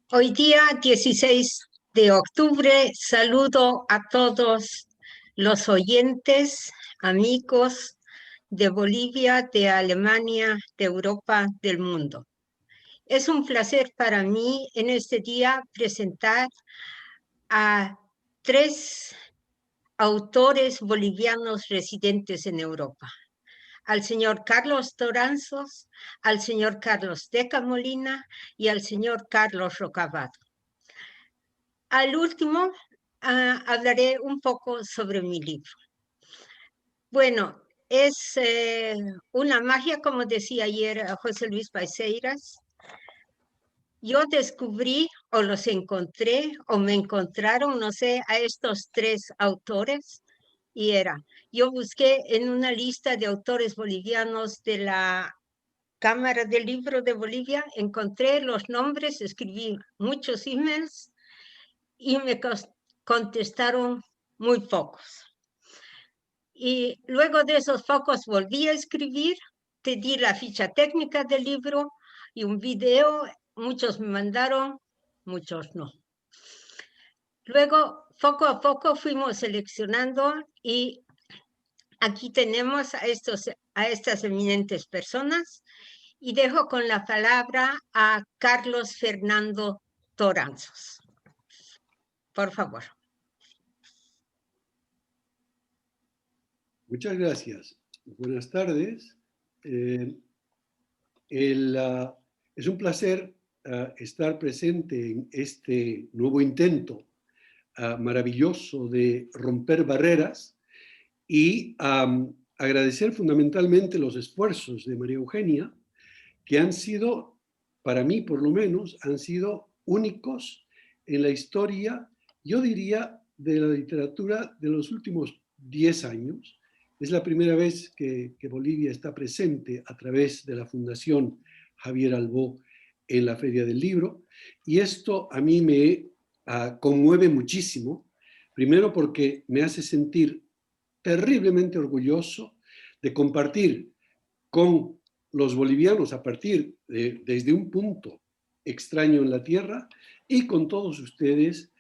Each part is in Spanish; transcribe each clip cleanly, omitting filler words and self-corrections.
Hoy día, 16 de octubre, saludo a todos los oyentes, amigos de Bolivia, de Alemania, de Europa, del mundo. Es un placer para mí en este día presentar a 3 autores bolivianos residentes en Europa. Al señor Carlos Toranzos, al señor Carlos Deca Molina y al señor Carlos Rocabado. Al último, hablaré un poco sobre mi libro. Bueno, es una magia, como decía ayer José Luis Paiseiras. Yo descubrí, o los encontré, o me encontraron, no sé, a estos 3 autores, y yo busqué en una lista de autores bolivianos de la Cámara del Libro de Bolivia, encontré los nombres, escribí muchos emails, y me contestaron muy pocos. Y luego de esos pocos volví a escribir, te di la ficha técnica del libro y un video, muchos me mandaron, muchos no. Luego, poco a poco fuimos seleccionando y aquí tenemos a estas eminentes personas y dejo con la palabra a Carlos Fernando Toranzos. Por favor. Muchas gracias. Buenas tardes. Es un placer estar presente en este nuevo intento maravilloso de romper barreras y agradecer fundamentalmente los esfuerzos de María Eugenia, que han sido, para mí por lo menos, han sido únicos en la historia, yo diría, de la literatura de los últimos 10 años. Es la primera vez que Bolivia está presente a través de la Fundación Javier Albó en la Feria del Libro, y esto a mí me conmueve muchísimo, primero porque me hace sentir terriblemente orgulloso de compartir con los bolivianos desde un punto extraño en la tierra y con todos ustedes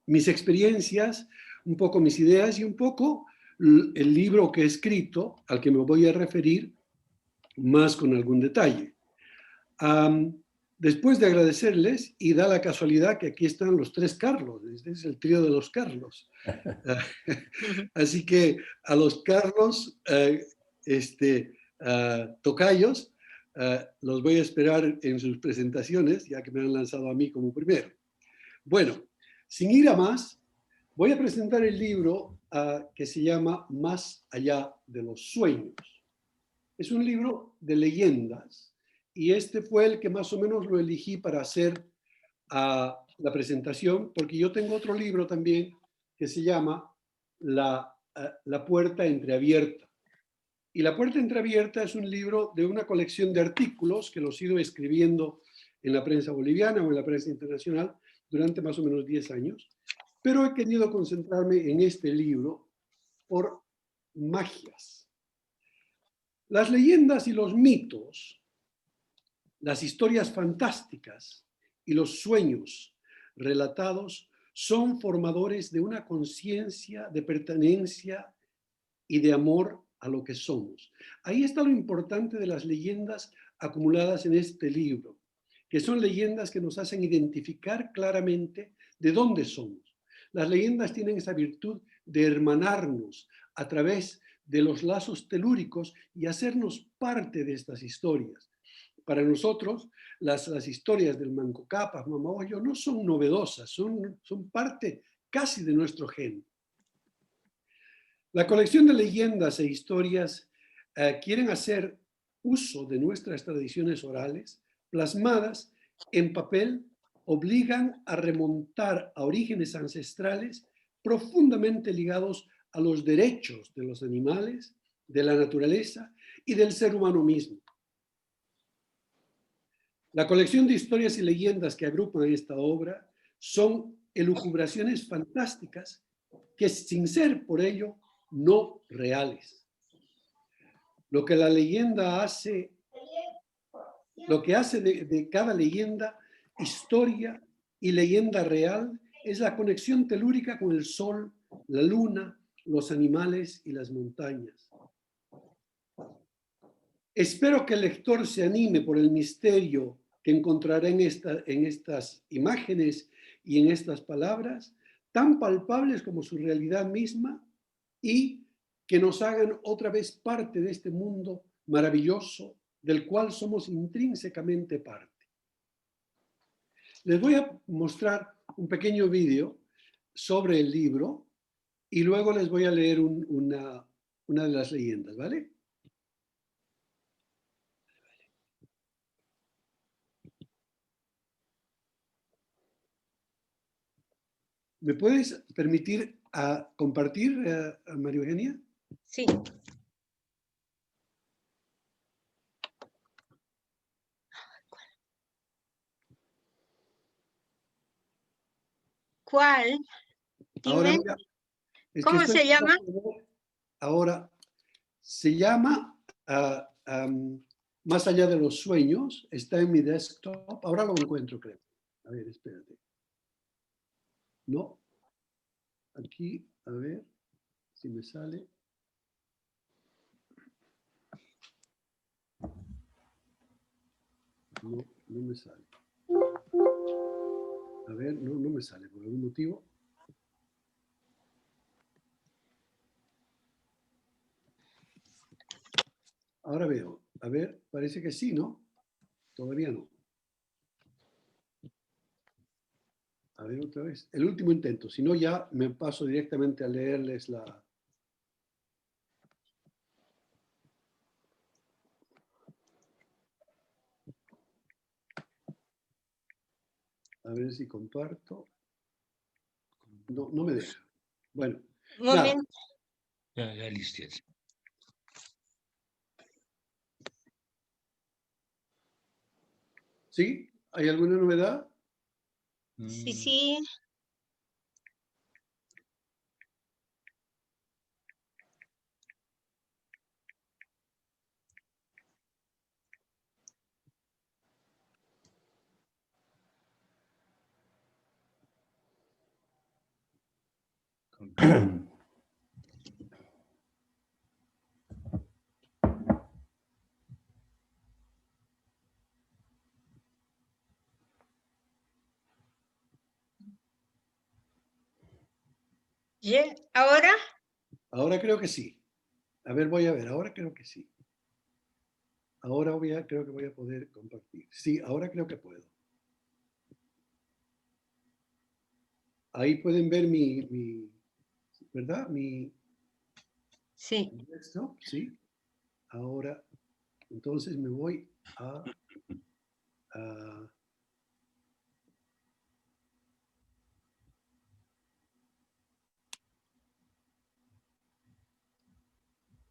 mis experiencias, un poco mis ideas y un poco el libro que he escrito, al que me voy a referir más con algún detalle. Después de agradecerles, y da la casualidad que aquí están los 3 Carlos, este es el trío de los Carlos. Así que a los Carlos, tocayos, los voy a esperar en sus presentaciones, ya que me han lanzado a mí como primero. Bueno, sin ir a más, voy a presentar el libro que se llama Más allá de los sueños. Es un libro de leyendas y este fue el que más o menos lo elegí para hacer la presentación, porque yo tengo otro libro también que se llama La puerta entreabierta. Y La puerta entreabierta es un libro de una colección de artículos que los he ido escribiendo en la prensa boliviana o en la prensa internacional durante más o menos 10 años, pero he querido concentrarme en este libro por magias. Las leyendas y los mitos, las historias fantásticas y los sueños relatados son formadores de una conciencia de pertenencia y de amor a lo que somos. Ahí está lo importante de las leyendas acumuladas en este libro, que son leyendas que nos hacen identificar claramente de dónde somos. Las leyendas tienen esa virtud de hermanarnos a través de los lazos telúricos y hacernos parte de estas historias. Para nosotros, las historias del Manco Cápac, Mamahoyo, no son novedosas, son parte casi de nuestro gen. La colección de leyendas e historias quieren hacer uso de nuestras tradiciones orales, plasmadas en papel, obligan a remontar a orígenes ancestrales profundamente ligados a los derechos de los animales, de la naturaleza y del ser humano mismo. La colección de historias y leyendas que agrupan esta obra son elucubraciones fantásticas que, sin ser por ello, no reales. Lo que la leyenda hace, lo que hace de cada leyenda historia y leyenda real es la conexión telúrica con el sol, la luna, los animales y las montañas. Espero que el lector se anime por el misterio que encontrará en estas imágenes y en estas palabras, tan palpables como su realidad misma, y que nos hagan otra vez parte de este mundo maravilloso del cual somos intrínsecamente parte. Les voy a mostrar un pequeño vídeo sobre el libro y luego les voy a leer una de las leyendas, ¿vale? ¿Me puedes permitir compartir, María Eugenia? Sí. ¿Cuál? Ahora, Dime. mira, ¿Cómo se llama? Ahora, se llama Más allá de los sueños, está en mi desktop. Ahora lo encuentro, creo. A ver, espérate. No. Aquí, a ver si me sale. No, no me sale. A ver, no me sale por algún motivo. Ahora veo. A ver, parece que sí, ¿no? Todavía no. A ver otra vez. El último intento. Si no, ya me paso directamente a leerles la... A ver si comparto. No, no me deja. Bueno, Un nada. momento. Ya listo. ¿Sí? ¿Hay alguna novedad? Sí, sí. ¿Ahora? Ahora creo que sí. A ver, voy a ver. Ahora creo que sí. Ahora creo que voy a poder compartir. Sí, ahora creo que puedo. Ahí pueden ver ¿verdad? Sí. Desktop, sí. Ahora, entonces me voy a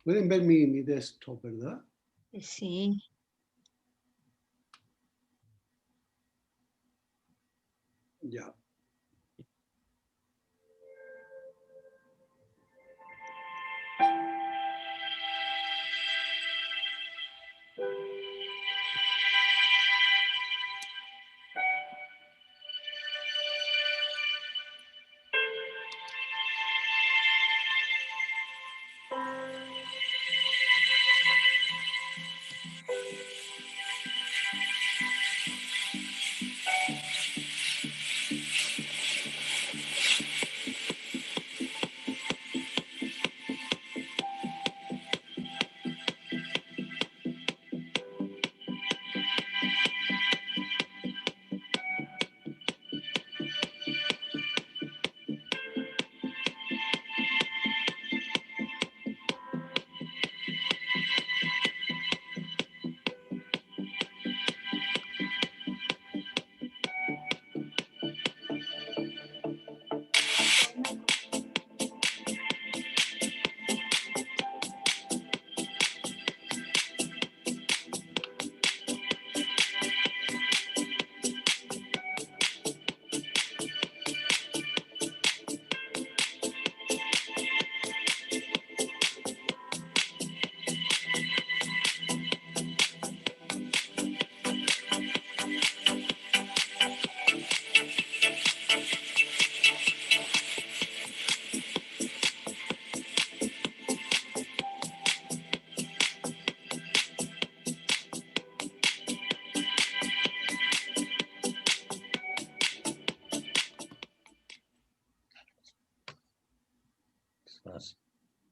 pueden ver mi desktop, ¿verdad? Sí. Ya.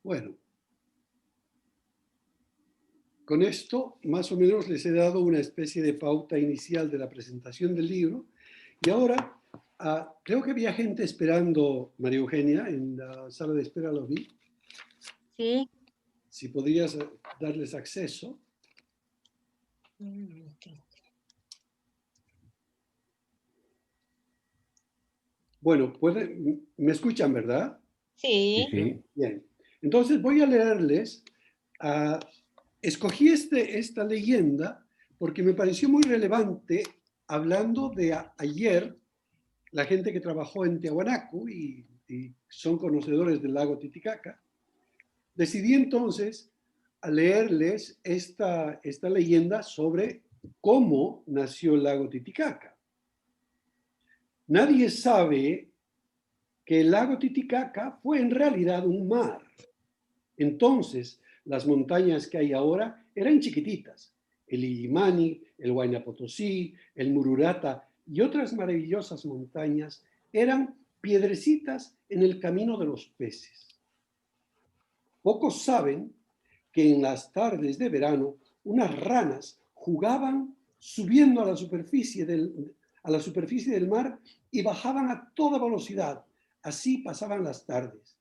Bueno, con esto más o menos les he dado una especie de pauta inicial de la presentación del libro. Y ahora creo que había gente esperando, María Eugenia, en la sala de espera, lo vi. Sí. Si podrías darles acceso. Bueno, me escuchan, ¿verdad? Sí. Sí. Bien. Entonces voy a leerles. Escogí esta leyenda porque me pareció muy relevante hablando de ayer, la gente que trabajó en Tiahuanaco y son conocedores del lago Titicaca. Decidí entonces a leerles esta leyenda sobre cómo nació el lago Titicaca. Nadie sabe que el lago Titicaca fue en realidad un mar. Entonces, las montañas que hay ahora eran chiquititas. El Illimani, el Huayna Potosí, el Mururata y otras maravillosas montañas eran piedrecitas en el camino de los peces. Pocos saben que en las tardes de verano unas ranas jugaban subiendo a la superficie del mar y bajaban a toda velocidad. Así pasaban las tardes.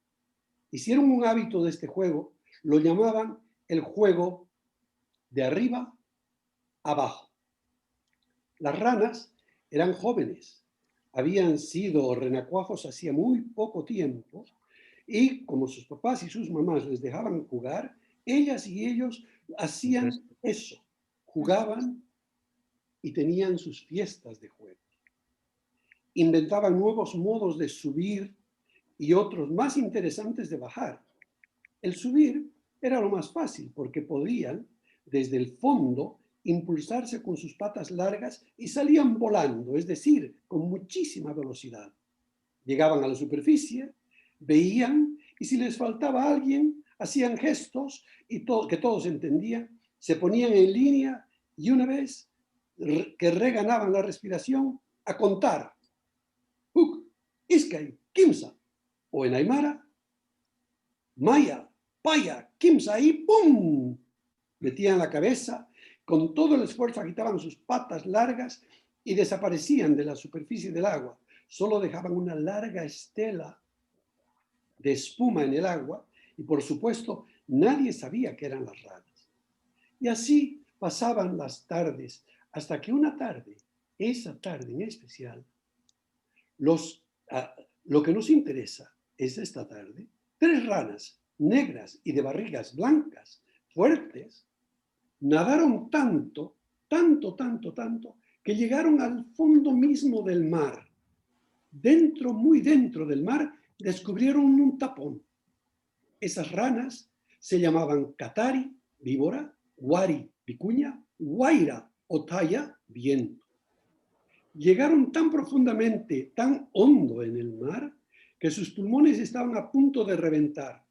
Hicieron un hábito de este juego, lo llamaban el juego de arriba abajo. Las ranas eran jóvenes, habían sido renacuajos hacía muy poco tiempo y como sus papás y sus mamás les dejaban jugar, ellas y ellos hacían eso, jugaban y tenían sus fiestas de juego. Inventaban nuevos modos de subir y otros más interesantes de bajar. El subir era lo más fácil porque podían, desde el fondo, impulsarse con sus patas largas y salían volando, es decir, con muchísima velocidad. Llegaban a la superficie, veían y si les faltaba alguien, hacían gestos y que todos entendían, se ponían en línea y una vez que reganaban la respiración, a contar. Huk, Iskay, Kimsa, o en Aymara, Maya, Paya, Kimsa y ¡pum! Metían la cabeza, con todo el esfuerzo agitaban sus patas largas y desaparecían de la superficie del agua. Solo dejaban una larga estela de espuma en el agua y por supuesto nadie sabía que eran las ranas. Y así pasaban las tardes hasta que una tarde, esa tarde en especial, lo que nos interesa es esta tarde, 3 ranas negras y de barrigas blancas, fuertes, nadaron tanto, que llegaron al fondo mismo del mar. Dentro, muy dentro del mar, descubrieron un tapón. Esas ranas se llamaban Catari, víbora, Wari, vicuña, Guaira, Otaya, viento. Llegaron tan profundamente, tan hondo en el mar, que sus pulmones estaban a punto de reventar.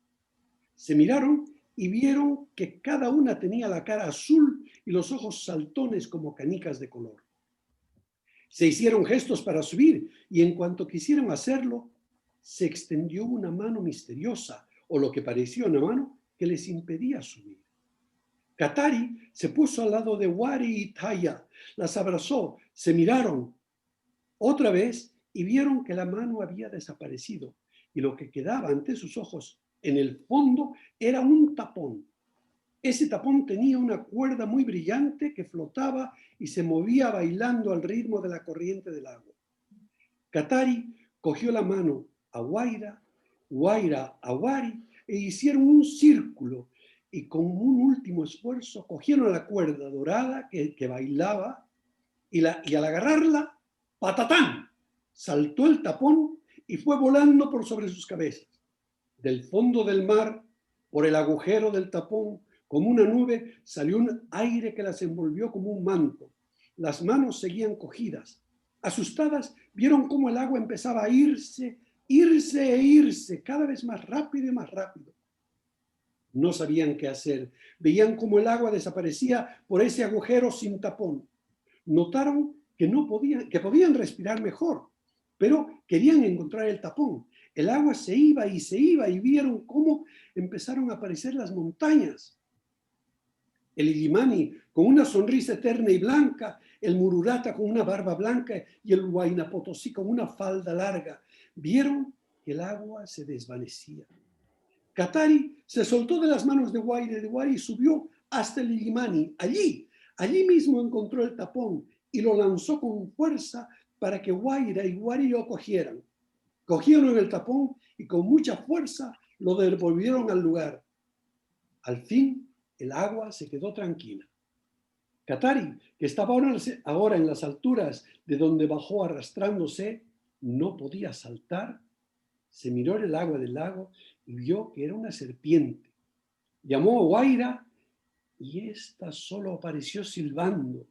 Se miraron y vieron que cada una tenía la cara azul y los ojos saltones como canicas de color. Se hicieron gestos para subir y en cuanto quisieron hacerlo, se extendió una mano misteriosa, o lo que parecía una mano, que les impedía subir. Catari se puso al lado de Wari y Taya, las abrazó, se miraron otra vez y vieron que la mano había desaparecido y lo que quedaba ante sus ojos en el fondo era un tapón. Ese tapón tenía una cuerda muy brillante que flotaba y se movía bailando al ritmo de la corriente del agua. Catari cogió la mano a Guaira, Guaira a Wari e hicieron un círculo y con un último esfuerzo cogieron la cuerda dorada que bailaba y al agarrarla, ¡patatán!, saltó el tapón y fue volando por sobre sus cabezas. Del fondo del mar, por el agujero del tapón, como una nube, salió un aire que las envolvió como un manto. Las manos seguían cogidas. Asustadas, vieron cómo el agua empezaba a irse cada vez más rápido y más rápido. No sabían qué hacer. Veían cómo el agua desaparecía por ese agujero sin tapón. Notaron que podían respirar mejor, pero querían encontrar el tapón. El agua se iba y vieron cómo empezaron a aparecer las montañas. El Illimani con una sonrisa eterna y blanca, el Mururata con una barba blanca y el Huayna Potosí con una falda larga. Vieron que el agua se desvanecía. Katari se soltó de las manos de Wari y subió hasta el Illimani. Allí mismo encontró el tapón y lo lanzó con fuerza para que Guaira y Wari lo cogieran. Cogieron el tapón y con mucha fuerza lo devolvieron al lugar. Al fin, el agua se quedó tranquila. Katari, que estaba ahora en las alturas de donde bajó arrastrándose, no podía saltar. Se miró en el agua del lago y vio que era una serpiente. Llamó a Guaira y ésta solo apareció silbando.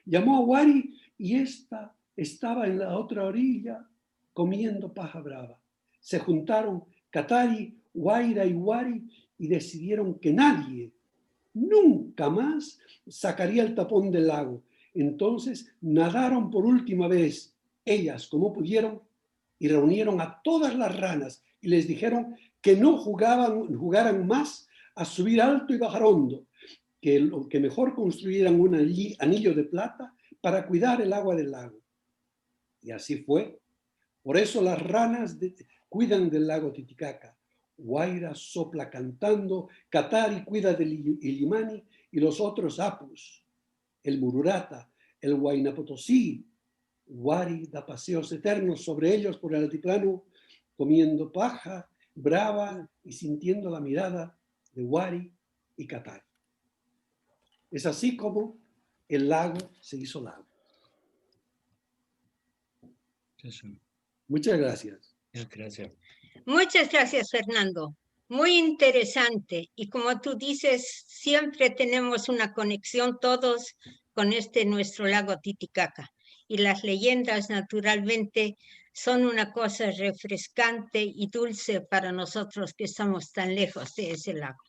Llamó a Wari y ésta estaba en la otra orilla comiendo paja brava. Se juntaron Katari, Guaira y Wari y decidieron que nadie, nunca más, sacaría el tapón del lago. Entonces nadaron por última vez, ellas como pudieron, y reunieron a todas las ranas y les dijeron que no jugaran más a subir alto y bajar hondo, que mejor construyeran un anillo de plata para cuidar el agua del lago. Y así fue. Por eso las ranas cuidan del lago Titicaca. Guaira sopla cantando, Katari cuida del Illimani y los otros apus, el Mururata, el Huayna Potosí. Wari da paseos eternos sobre ellos por el altiplano, comiendo paja brava y sintiendo la mirada de Wari y Katari. Es así como el lago se hizo lago. Muchas gracias. Gracias. Muchas gracias, Fernando. Muy interesante. Y como tú dices, siempre tenemos una conexión todos con nuestro lago Titicaca. Y las leyendas, naturalmente, son una cosa refrescante y dulce para nosotros que estamos tan lejos de ese lago.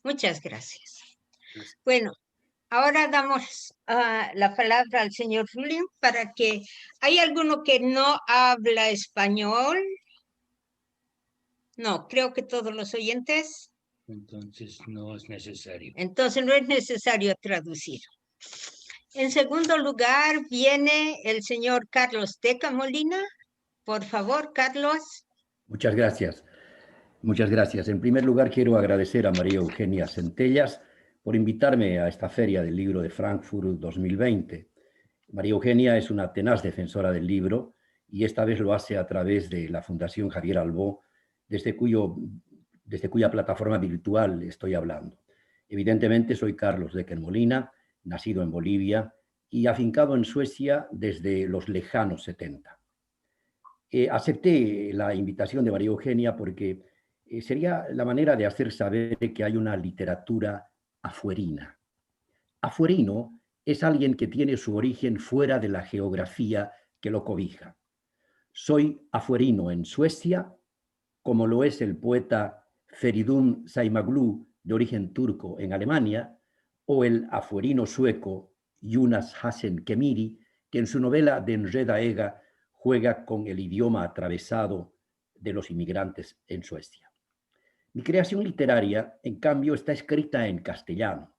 Muchas gracias. Bueno, ahora damos la palabra al señor Rulin para que... ¿Hay alguno que no habla español? No, creo que todos los oyentes. Entonces no es necesario. Entonces no es necesario traducir. En segundo lugar viene el señor Carlos Teca Molina. Por favor, Carlos. Muchas gracias. Muchas gracias. En primer lugar, quiero agradecer a María Eugenia Centellas por invitarme a esta Feria del Libro de Frankfurt 2020. María Eugenia es una tenaz defensora del libro y esta vez lo hace a través de la Fundación Javier Albó, desde cuya plataforma virtual estoy hablando. Evidentemente, soy Carlos Decker Molina, nacido en Bolivia y afincado en Suecia desde los lejanos 70. Acepté la invitación de María Eugenia porque sería la manera de hacer saber que hay una literatura afuerina. Afuerino es alguien que tiene su origen fuera de la geografía que lo cobija. Soy afuerino en Suecia, como lo es el poeta Feridun Saimaglu, de origen turco en Alemania, o el afuerino sueco Jonas Hassen Kemiri, que en su novela De Enreda Ega juega con el idioma atravesado de los inmigrantes en Suecia. Mi creación literaria, en cambio, está escrita en castellano,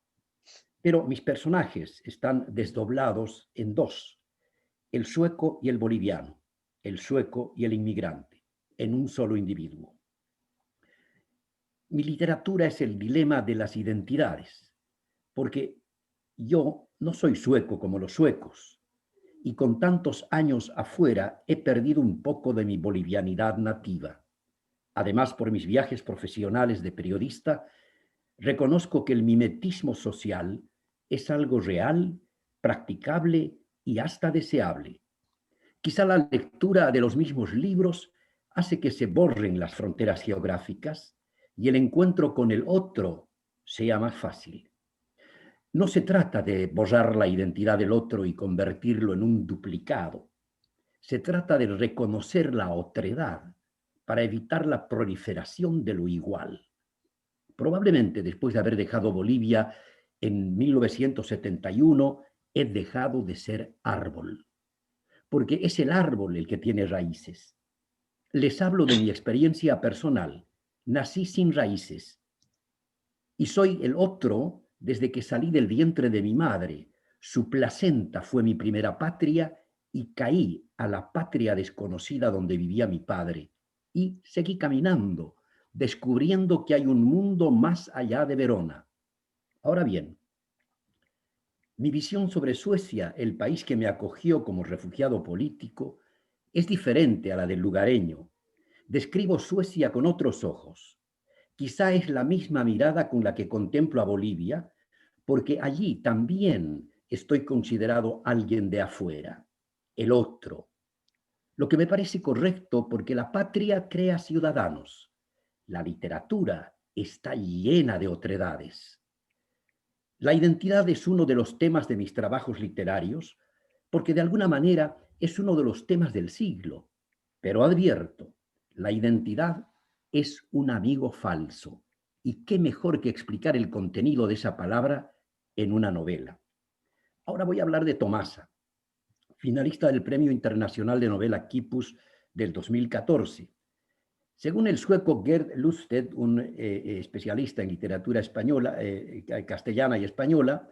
pero mis personajes están desdoblados en dos, el sueco y el boliviano, el sueco y el inmigrante, en un solo individuo. Mi literatura es el dilema de las identidades, porque yo no soy sueco como los suecos, y con tantos años afuera he perdido un poco de mi bolivianidad nativa. Además, por mis viajes profesionales de periodista, reconozco que el mimetismo social es algo real, practicable y hasta deseable. Quizá la lectura de los mismos libros hace que se borren las fronteras geográficas y el encuentro con el otro sea más fácil. No se trata de borrar la identidad del otro y convertirlo en un duplicado. Se trata de reconocer la otredad para evitar la proliferación de lo igual. Probablemente después de haber dejado Bolivia en 1971, he dejado de ser árbol, porque es el árbol el que tiene raíces. Les hablo de mi experiencia personal. Nací sin raíces y soy el otro desde que salí del vientre de mi madre. Su placenta fue mi primera patria y caí a la patria desconocida donde vivía mi padre. Y seguí caminando, descubriendo que hay un mundo más allá de Verona. Ahora bien, mi visión sobre Suecia, el país que me acogió como refugiado político, es diferente a la del lugareño. Describo Suecia con otros ojos. Quizá es la misma mirada con la que contemplo a Bolivia, porque allí también estoy considerado alguien de afuera, el otro. Lo que me parece correcto porque la patria crea ciudadanos. La literatura está llena de otredades. La identidad es uno de los temas de mis trabajos literarios, porque de alguna manera es uno de los temas del siglo. Pero advierto, la identidad es un amigo falso. Y qué mejor que explicar el contenido de esa palabra en una novela. Ahora voy a hablar de Tomasa, finalista del Premio Internacional de Novela Kipus del 2014. Según el sueco Gerd Lusted, un especialista en literatura española, castellana y española,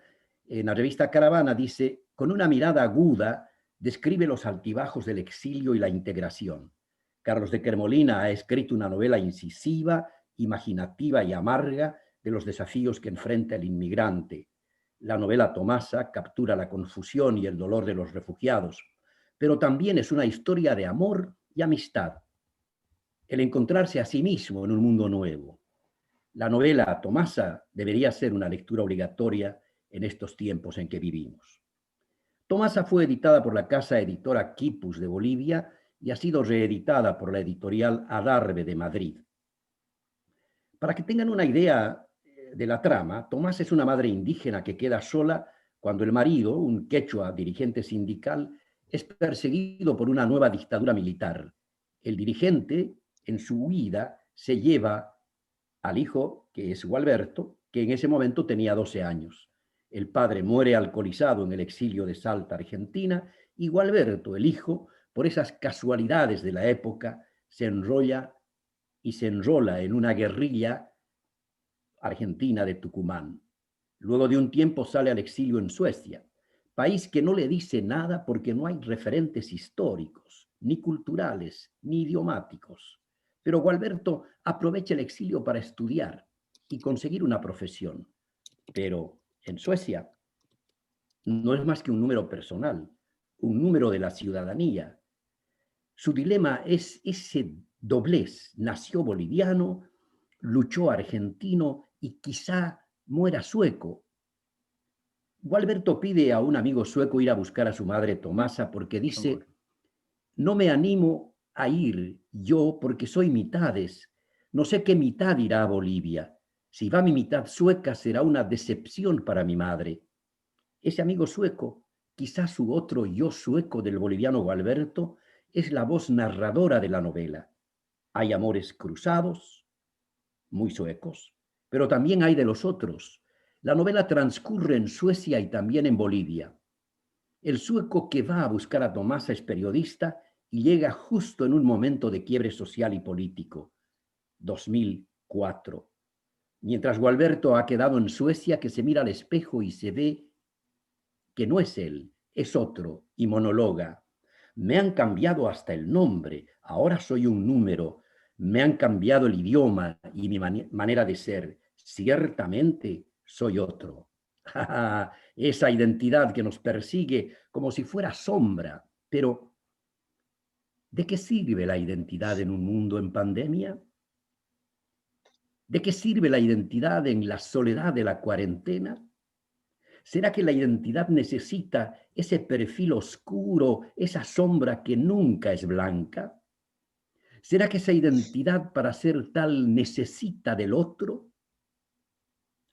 en la revista Caravana dice, con una mirada aguda, describe los altibajos del exilio y la integración. Carlos de Quermolina ha escrito una novela incisiva, imaginativa y amarga de los desafíos que enfrenta el inmigrante. La novela Tomasa captura la confusión y el dolor de los refugiados, pero también es una historia de amor y amistad. El encontrarse a sí mismo en un mundo nuevo. La novela Tomasa debería ser una lectura obligatoria en estos tiempos en que vivimos. Tomasa fue editada por la casa editora Quipus de Bolivia y ha sido reeditada por la editorial Adarve de Madrid. Para que tengan una idea de la trama, Tomasa es una madre indígena que queda sola cuando el marido, un quechua dirigente sindical, es perseguido por una nueva dictadura militar. El dirigente, en su huida, se lleva al hijo, que es Gualberto, que en ese momento tenía 12 años. El padre muere alcoholizado en el exilio de Salta, Argentina, y Gualberto, el hijo, por esas casualidades de la época, se enrolla y se enrola en una guerrilla argentina de Tucumán. Luego de un tiempo sale al exilio en Suecia, país que no le dice nada porque no hay referentes históricos, ni culturales, ni idiomáticos. Pero Gualberto aprovecha el exilio para estudiar y conseguir una profesión. Pero en Suecia no es más que un número personal, un número de la ciudadanía. Su dilema es ese doblez. Nació boliviano, luchó argentino y quizá muera sueco. Gualberto pide a un amigo sueco ir a buscar a su madre Tomasa porque dice, no me animo a ir yo porque soy mitades. No sé qué mitad irá a Bolivia. Si va mi mitad sueca será una decepción para mi madre. Ese amigo sueco, quizás su otro yo sueco del boliviano Gualberto, es la voz narradora de la novela. Hay amores cruzados, muy suecos, pero también hay de los otros. La novela transcurre en Suecia y también en Bolivia. El sueco que va a buscar a Tomasa es periodista y llega justo en un momento de quiebre social y político, 2004. Mientras Gualberto ha quedado en Suecia, que se mira al espejo y se ve que no es él, es otro, y monologa. Me han cambiado hasta el nombre, ahora soy un número. Me han cambiado el idioma y mi manera de ser. Ciertamente soy otro. Esa identidad que nos persigue como si fuera sombra. Pero, ¿de qué sirve la identidad en un mundo en pandemia? ¿De qué sirve la identidad en la soledad de la cuarentena? ¿Será que la identidad necesita ese perfil oscuro, esa sombra que nunca es blanca? ¿Será que esa identidad para ser tal necesita del otro?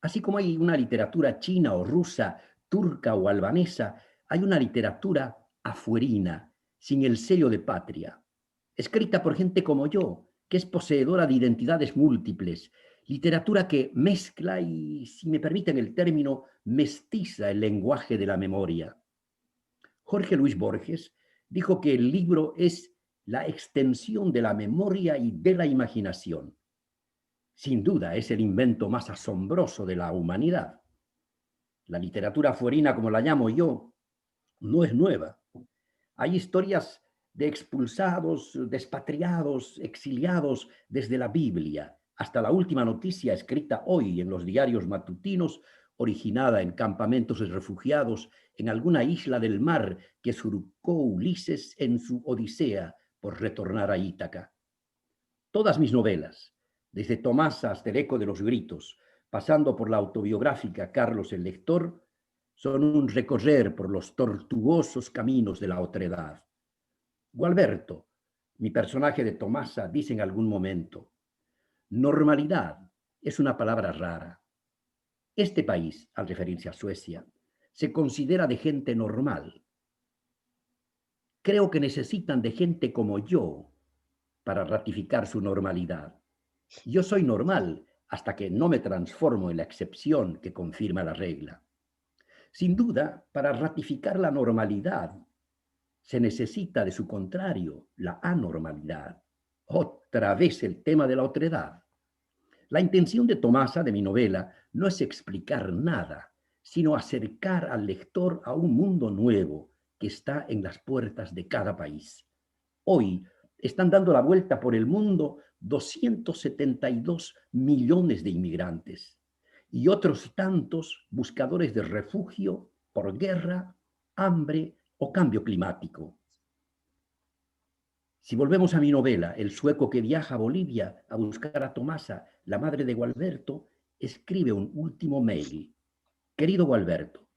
Así como hay una literatura china o rusa, turca o albanesa, hay una literatura afuerina, sin el sello de patria, escrita por gente como yo, que es poseedora de identidades múltiples, literatura que mezcla y, si me permiten el término, mestiza el lenguaje de la memoria. Jorge Luis Borges dijo que el libro es la extensión de la memoria y de la imaginación. Sin duda es el invento más asombroso de la humanidad. La literatura fuerina, como la llamo yo, no es nueva. Hay historias de expulsados, despatriados, exiliados desde la Biblia hasta la última noticia escrita hoy en los diarios matutinos, originada en campamentos de refugiados en alguna isla del mar que surcó Ulises en su odisea por retornar a Ítaca. Todas mis novelas, desde Tomasa hasta El eco de los gritos, pasando por la autobiográfica Carlos el lector, son un recorrer por los tortuosos caminos de la otredad. Gualberto, mi personaje de Tomasa, dice en algún momento: normalidad es una palabra rara. Este país, al referirse a Suecia, se considera de gente normal. Creo que necesitan de gente como yo para ratificar su normalidad. Yo soy normal hasta que no me transformo en la excepción que confirma la regla. Sin duda, para ratificar la normalidad, se necesita de su contrario, la anormalidad. Otra vez el tema de la otredad. La intención de Tomasa, de mi novela, no es explicar nada, sino acercar al lector a un mundo nuevo que está en las puertas de cada país. Hoy están dando la vuelta por el mundo 272 millones de inmigrantes y otros tantos buscadores de refugio por guerra, hambre o cambio climático. Si volvemos a mi novela, el sueco que viaja a Bolivia a buscar a Tomasa, la madre de Gualberto, escribe un último mail. Querido Gualberto,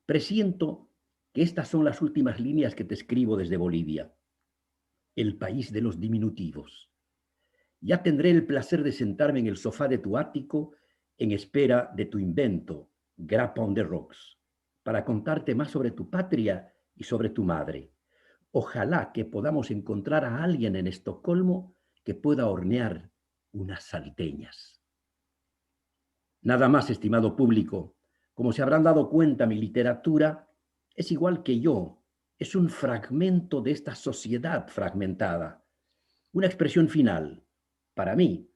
presiento que estas son las últimas líneas que te escribo desde Bolivia, el país de los diminutivos. Ya tendré el placer de sentarme en el sofá de tu ático en espera de tu invento, Grap on the Rocks, para contarte más sobre tu patria y sobre tu madre. Ojalá que podamos encontrar a alguien en Estocolmo que pueda hornear unas salteñas. Nada más, estimado público. Como se habrán dado cuenta, mi literatura es igual que yo. Es un fragmento de esta sociedad fragmentada. Una expresión final. Para mí,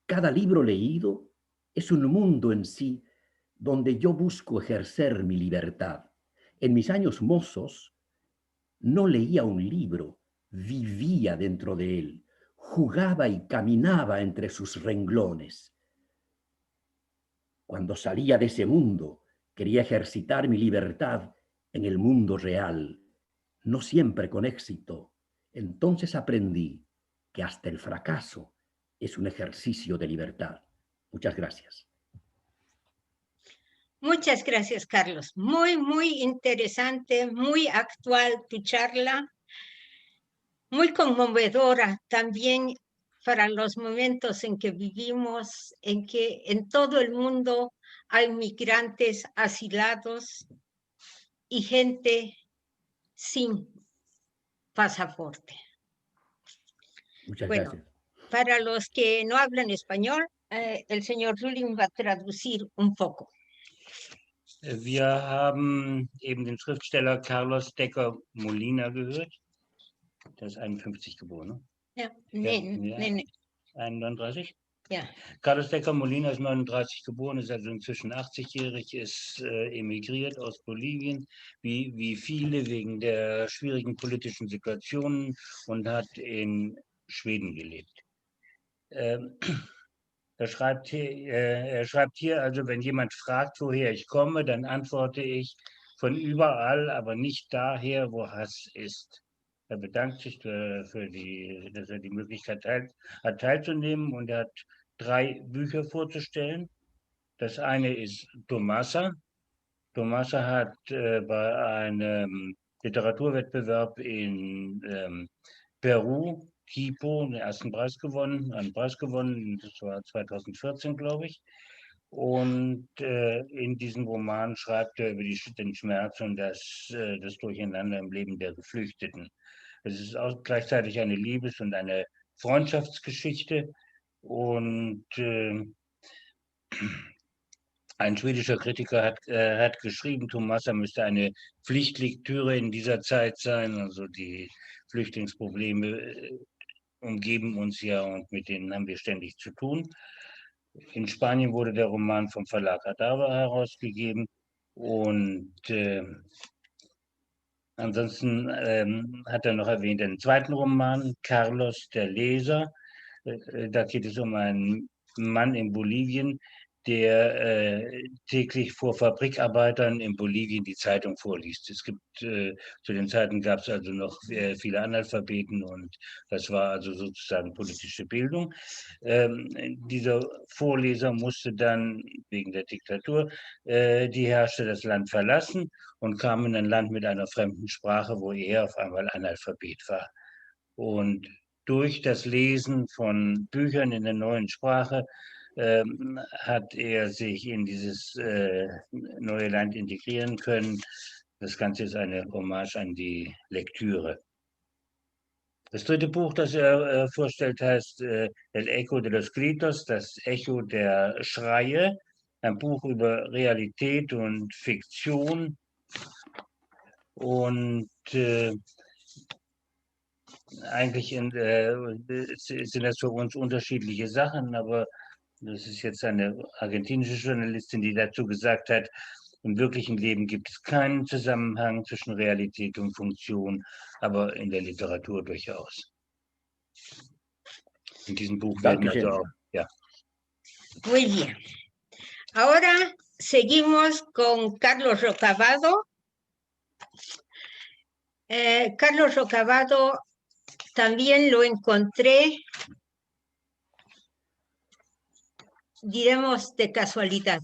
cada libro leído es un mundo en sí donde yo busco ejercer mi libertad. En mis años mozos, no leía un libro, vivía dentro de él, jugaba y caminaba entre sus renglones. Cuando salía de ese mundo, quería ejercitar mi libertad en el mundo real, no siempre con éxito. Entonces aprendí que hasta el fracaso es un ejercicio de libertad. Muchas gracias. Muchas gracias, Carlos. Muy, muy interesante, muy actual tu charla, muy conmovedora también para los momentos en que vivimos, en que en todo el mundo hay migrantes asilados y gente sin pasaporte. Muchas Bueno, gracias. para los que no hablan español, el señor Rulin va a traducir un poco. Wir haben eben den Schriftsteller Carlos Decker Molina gehört. Der ist 51 geboren, ne? Ja, Ja, nee. 39? Ja. Carlos Decker Molina ist 39 geboren, ist also inzwischen 80-jährig, ist emigriert aus Bolivien, wie viele wegen der schwierigen politischen Situationen, und hat in Schweden gelebt. Er schreibt hier also, wenn jemand fragt, woher ich komme, dann antworte ich: von überall, aber nicht daher, wo Hass ist. Er bedankt sich dass er die Möglichkeit hat, teilzunehmen, und er hat 3 Bücher vorzustellen. Das eine ist Tomasa. Tomasa hat bei einem Literaturwettbewerb in Peru, Quito, einen Preis gewonnen, das war 2014, glaube ich. Und in diesem Roman schreibt er über den Schmerz und das Durcheinander im Leben der Geflüchteten. Es ist auch gleichzeitig eine Liebes- und eine Freundschaftsgeschichte, und Ein schwedischer Kritiker hat geschrieben, Tomasa müsste eine Pflichtlektüre in dieser Zeit sein. Also die Flüchtlingsprobleme umgeben uns ja und mit denen haben wir ständig zu tun. In Spanien wurde der Roman vom Verlag Adava herausgegeben und ansonsten hat er noch erwähnt einen zweiten Roman, Carlos der Leser. Da geht es um einen Mann in Bolivien, der täglich vor Fabrikarbeitern in Bolivien die Zeitung vorliest. Es gibt, zu den Zeiten gab es also noch viele Analphabeten und das war also sozusagen politische Bildung. Dieser Vorleser musste dann wegen der Diktatur die Herrscher das Land verlassen und kam in ein Land mit einer fremden Sprache, wo er auf einmal Analphabet war. Und durch das Lesen von Büchern in der neuen Sprache hat er sich in dieses neue Land integrieren können. Das Ganze ist eine Hommage an die Lektüre. Das dritte Buch, das er vorstellt, heißt El Eco de los Gritos, das Echo der Schreie, ein Buch über Realität und Fiktion. Und eigentlich sind das für uns unterschiedliche Sachen, aber das ist jetzt eine argentinische Journalistin, die dazu gesagt hat, im wirklichen Leben gibt es keinen Zusammenhang zwischen Realität und Funktion, aber in der Literatur durchaus. In diesem Buch werden also auch, ja. Muy bien. Ahora seguimos con Carlos Rocabado. Carlos Rocabado también lo encontré, diremos de casualidad,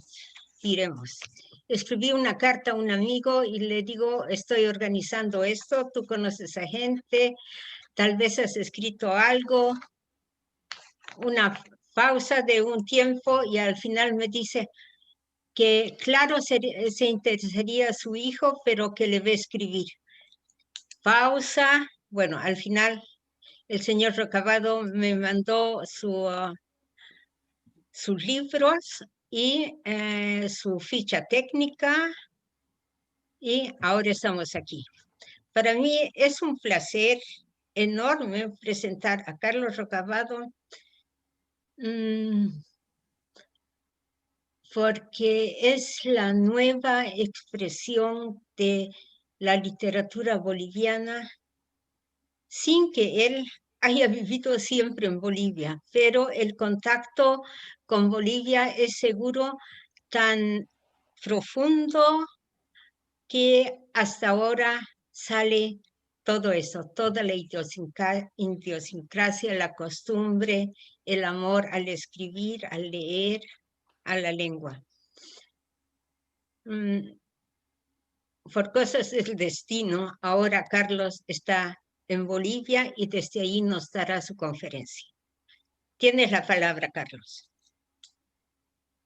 diremos. Escribí una carta a un amigo y le digo, estoy organizando esto, tú conoces a gente, tal vez has escrito algo, una pausa de un tiempo y al final me dice que claro se interesaría a su hijo, pero que le va a escribir. Pausa, bueno, al final el señor Rocabado me mandó sus libros y su ficha técnica y ahora estamos aquí. Para mí es un placer enorme presentar a Carlos Rocabado porque es la nueva expresión de la literatura boliviana sin que él haya vivido siempre en Bolivia, pero el contacto con Bolivia es seguro tan profundo que hasta ahora sale todo eso, toda la idiosincrasia, la costumbre, el amor al escribir, al leer, a la lengua. Por cosas del destino, ahora Carlos está en Bolivia y desde ahí nos dará su conferencia. Tienes la palabra, Carlos.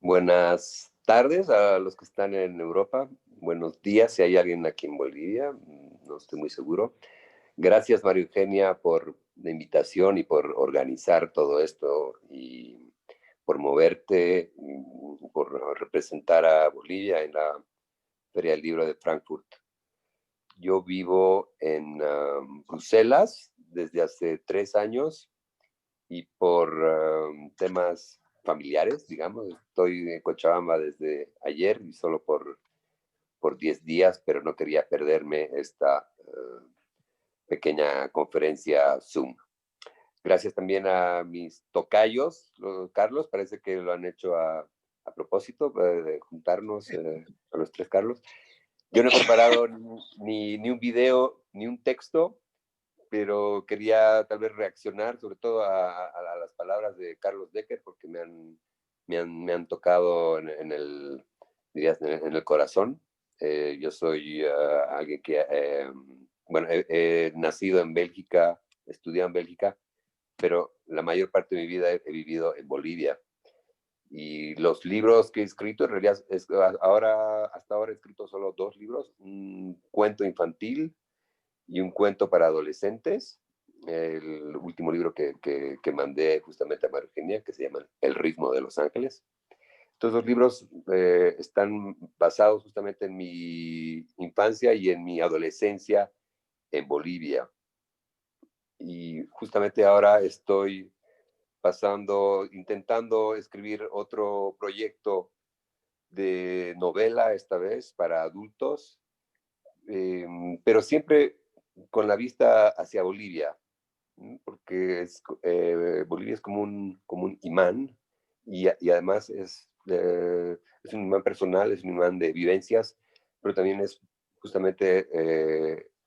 Buenas tardes a los que están en Europa. Buenos días si hay alguien aquí en Bolivia. No estoy muy seguro. Gracias, María Eugenia, por la invitación y por organizar todo esto y por moverte, por representar a Bolivia en la Feria del Libro de Frankfurt. Yo vivo en Bruselas desde hace 3 años y por temas familiares, digamos, estoy en Cochabamba desde ayer y solo por 10 días, pero no quería perderme esta pequeña conferencia Zoom. Gracias también a mis tocayos, Carlos, parece que lo han hecho a propósito de juntarnos a los 3 Carlos. Yo no he preparado ni un video ni un texto, pero quería tal vez reaccionar sobre todo a las palabras de Carlos Decker porque me han tocado en el corazón. Yo soy alguien que, he nacido en Bélgica, estudiado en Bélgica, pero la mayor parte de mi vida he vivido en Bolivia. Y los libros que he escrito, en realidad, hasta ahora he escrito solo 2 libros, un cuento infantil y un cuento para adolescentes. El último libro que mandé justamente a María Eugenia, que se llama El ritmo de Los Ángeles. Estos dos libros están basados justamente en mi infancia y en mi adolescencia en Bolivia. Y justamente ahora estoy intentando escribir otro proyecto de novela, esta vez para adultos, pero siempre con la vista hacia Bolivia, porque Bolivia es como un imán y además es un imán personal, es un imán de vivencias, pero también es justamente,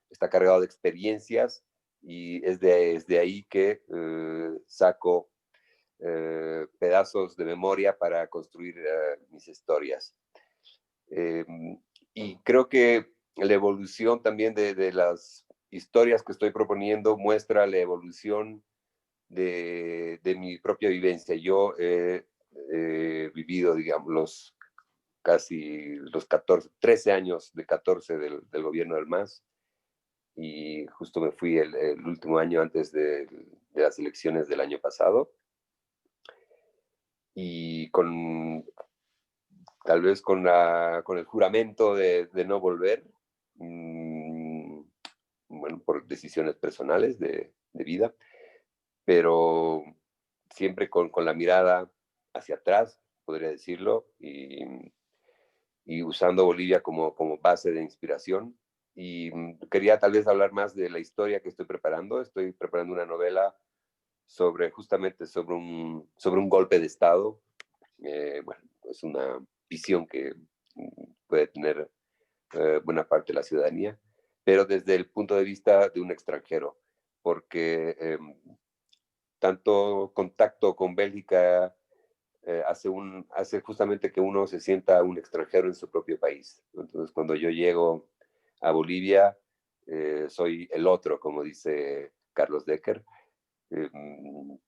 está cargado de experiencias y es de ahí que saco pedazos de memoria para construir mis historias. Y creo que la evolución también de las historias que estoy proponiendo muestra la evolución de mi propia vivencia. Yo he vivido, digamos, casi los 13 años de 14 del gobierno del MAS, y justo me fui el último año antes de las elecciones del año pasado, y tal vez con el juramento de no volver, bueno, por decisiones personales de vida, pero siempre con la mirada hacia atrás, podría decirlo, y usando Bolivia como base de inspiración. Y quería tal vez hablar más de la historia que estoy preparando. Estoy preparando una novela justamente sobre un golpe de Estado. Bueno, es una visión que puede tener buena parte de la ciudadanía, pero desde el punto de vista de un extranjero, porque tanto contacto con Bélgica hace justamente que uno se sienta un extranjero en su propio país. Entonces, cuando yo llego a Bolivia, soy el otro, como dice Carlos Decker. Me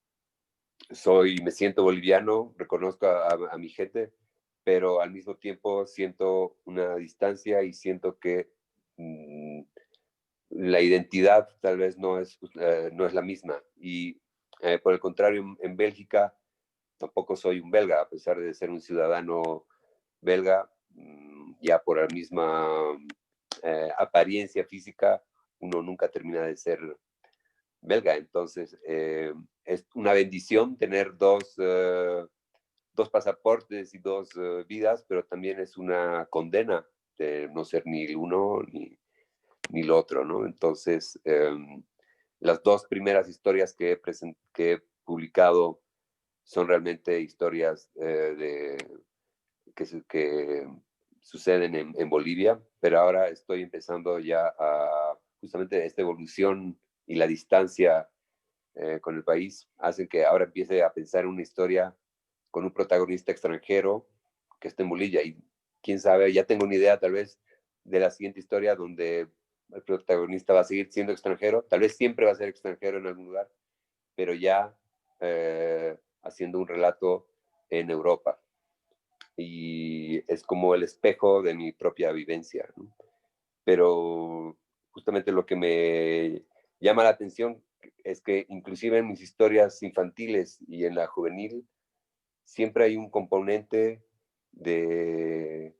siento boliviano, reconozco a mi gente, pero al mismo tiempo siento una distancia y siento que la identidad tal vez no es la misma. Y por el contrario, en Bélgica tampoco soy un belga, a pesar de ser un ciudadano belga, ya por la misma apariencia física, uno nunca termina de ser belga. Entonces, es una bendición tener dos pasaportes y dos vidas, pero también es una condena de no ser ni el uno ni el otro, ¿no? Entonces, las dos primeras historias que he publicado son realmente historias que suceden en Bolivia, pero ahora estoy empezando ya a justamente esta evolución y la distancia con el país hacen que ahora empiece a pensar en una historia con un protagonista extranjero que esté en Bolivia. Y quién sabe, ya tengo una idea tal vez de la siguiente historia donde el protagonista va a seguir siendo extranjero, tal vez siempre va a ser extranjero en algún lugar, pero ya haciendo un relato en Europa. Y es como el espejo de mi propia vivencia, ¿no? Pero justamente lo que me llama la atención es que inclusive en mis historias infantiles y en la juvenil siempre hay un componente de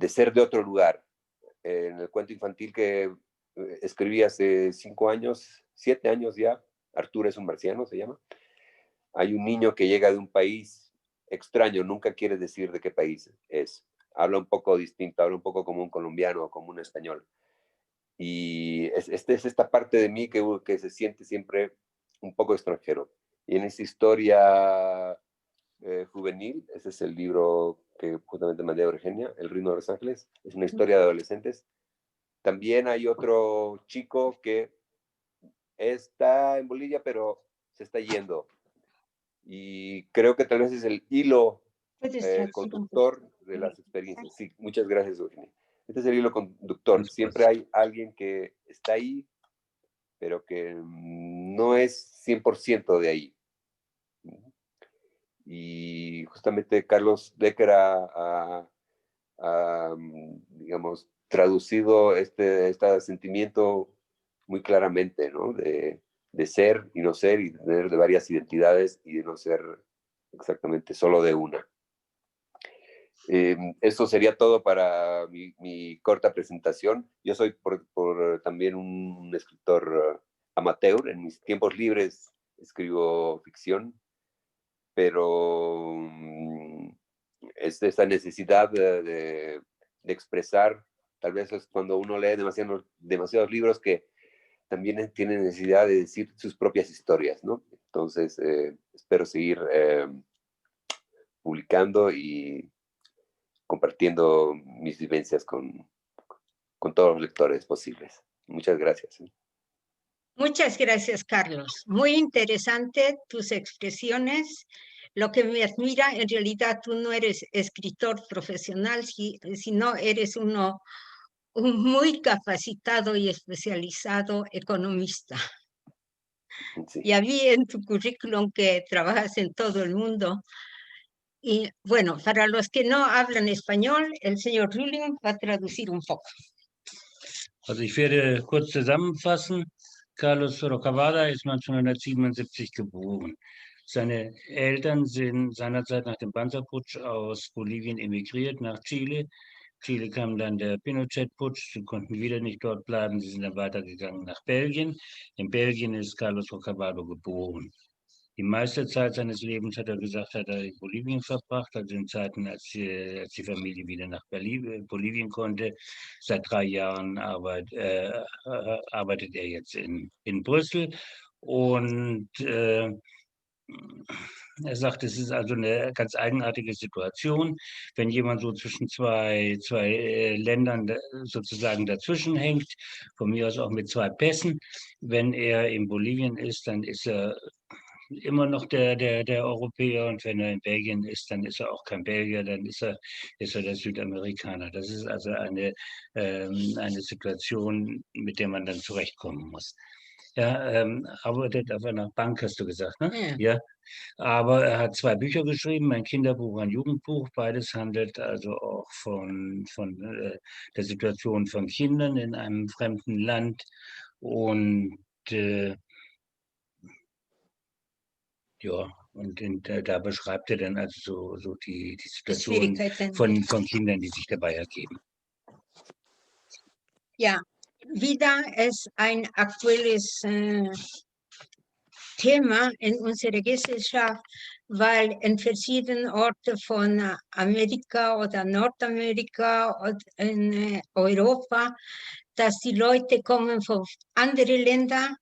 ser de otro lugar. En el cuento infantil que escribí hace 5 años, 7 años ya, Arturo es un marciano, se llama. Hay un niño que llega de un país extraño, nunca quiere decir de qué país es. Habla un poco distinto, habla un poco como un colombiano o como un español. Y es esta parte de mí que se siente siempre un poco extranjero. Y en esa historia juvenil, ese es el libro que justamente mandé a Eugenia, El ritmo de Los Ángeles, es una historia de adolescentes. También hay otro chico que está en Bolivia, pero se está yendo. Y creo que tal vez es el hilo conductor de las experiencias. Sí, muchas gracias, Eugenia. Este es el hilo conductor. Siempre hay alguien que está ahí, pero que no es 100% de ahí. Y justamente Carlos Decker digamos, traducido este sentimiento muy claramente, ¿no? De ser y no ser, y de tener de varias identidades y de no ser exactamente solo de una. Esto sería todo para mi corta presentación. Yo soy también un escritor amateur. En mis tiempos libres escribo ficción, pero esta necesidad de expresar, tal vez es cuando uno lee demasiados libros que también tiene necesidad de decir sus propias historias, ¿no? Entonces, espero seguir publicando y compartiendo mis vivencias con todos los lectores posibles. Muchas gracias. Muchas gracias, Carlos. Muy interesante tus expresiones. Lo que me admira, en realidad tú no eres escritor profesional, sino eres un muy capacitado y especializado economista. Sí. Ya vi en tu currículum que trabajas en todo el mundo. Y bueno, para los que no hablan español, el señor Rühling va a traducir un poco. Also ich werde kurz zusammenfassen. Carlos Rocabada ist 1977 geboren. Seine Eltern sind seinerzeit nach dem Panzerputsch aus Bolivien emigriert nach Chile. Chile kam dann der Pinochet-Putsch, sie konnten wieder nicht dort bleiben, sie sind dann weitergegangen nach Belgien. In Belgien ist Carlos Rocabado geboren. Die meiste Zeit seines Lebens, hat er gesagt, hat er in Bolivien verbracht, also in Zeiten, als die Familie wieder nach Bolivien konnte. Seit 3 Jahren arbeitet er jetzt in Brüssel. Und er sagt, es ist also eine ganz eigenartige Situation, wenn jemand so zwischen zwei Ländern sozusagen dazwischen hängt, von mir aus auch mit 2 Pässen. Wenn er in Bolivien ist, dann ist er immer noch der Europäer, und wenn er in Belgien ist, dann ist er auch kein Belgier, dann ist er der Südamerikaner. Das ist also eine Situation, mit der man dann zurechtkommen muss. Er arbeitet auf einer Bank, hast du gesagt, ne? Ja. Aber er hat 2 Bücher geschrieben, ein Kinderbuch, ein Jugendbuch. Beides handelt also auch von der Situation von Kindern in einem fremden Land. Und ja, und da beschreibt er dann also so die Situation von Kindern, die sich dabei ergeben. Ja, wieder ist ein aktuelles Thema in unserer Gesellschaft, weil in verschiedenen Orten von Amerika oder Nordamerika oder in Europa, dass die Leute kommen von anderen Ländern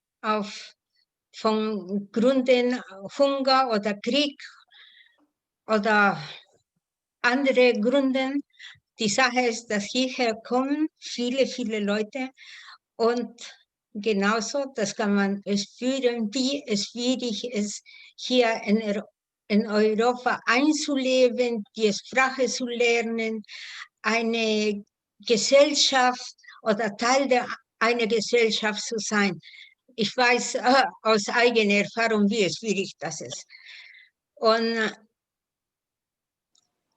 von Gründen Hunger oder Krieg oder andere Gründe. Die Sache ist, dass hierher kommen viele Leute, und genauso, das kann man spüren, wie es schwierig ist, hier in Europa einzuleben, die Sprache zu lernen, eine Gesellschaft oder Teil einer Gesellschaft zu sein. Ich weiß aus eigener Erfahrung, wie schwierig das ist. Und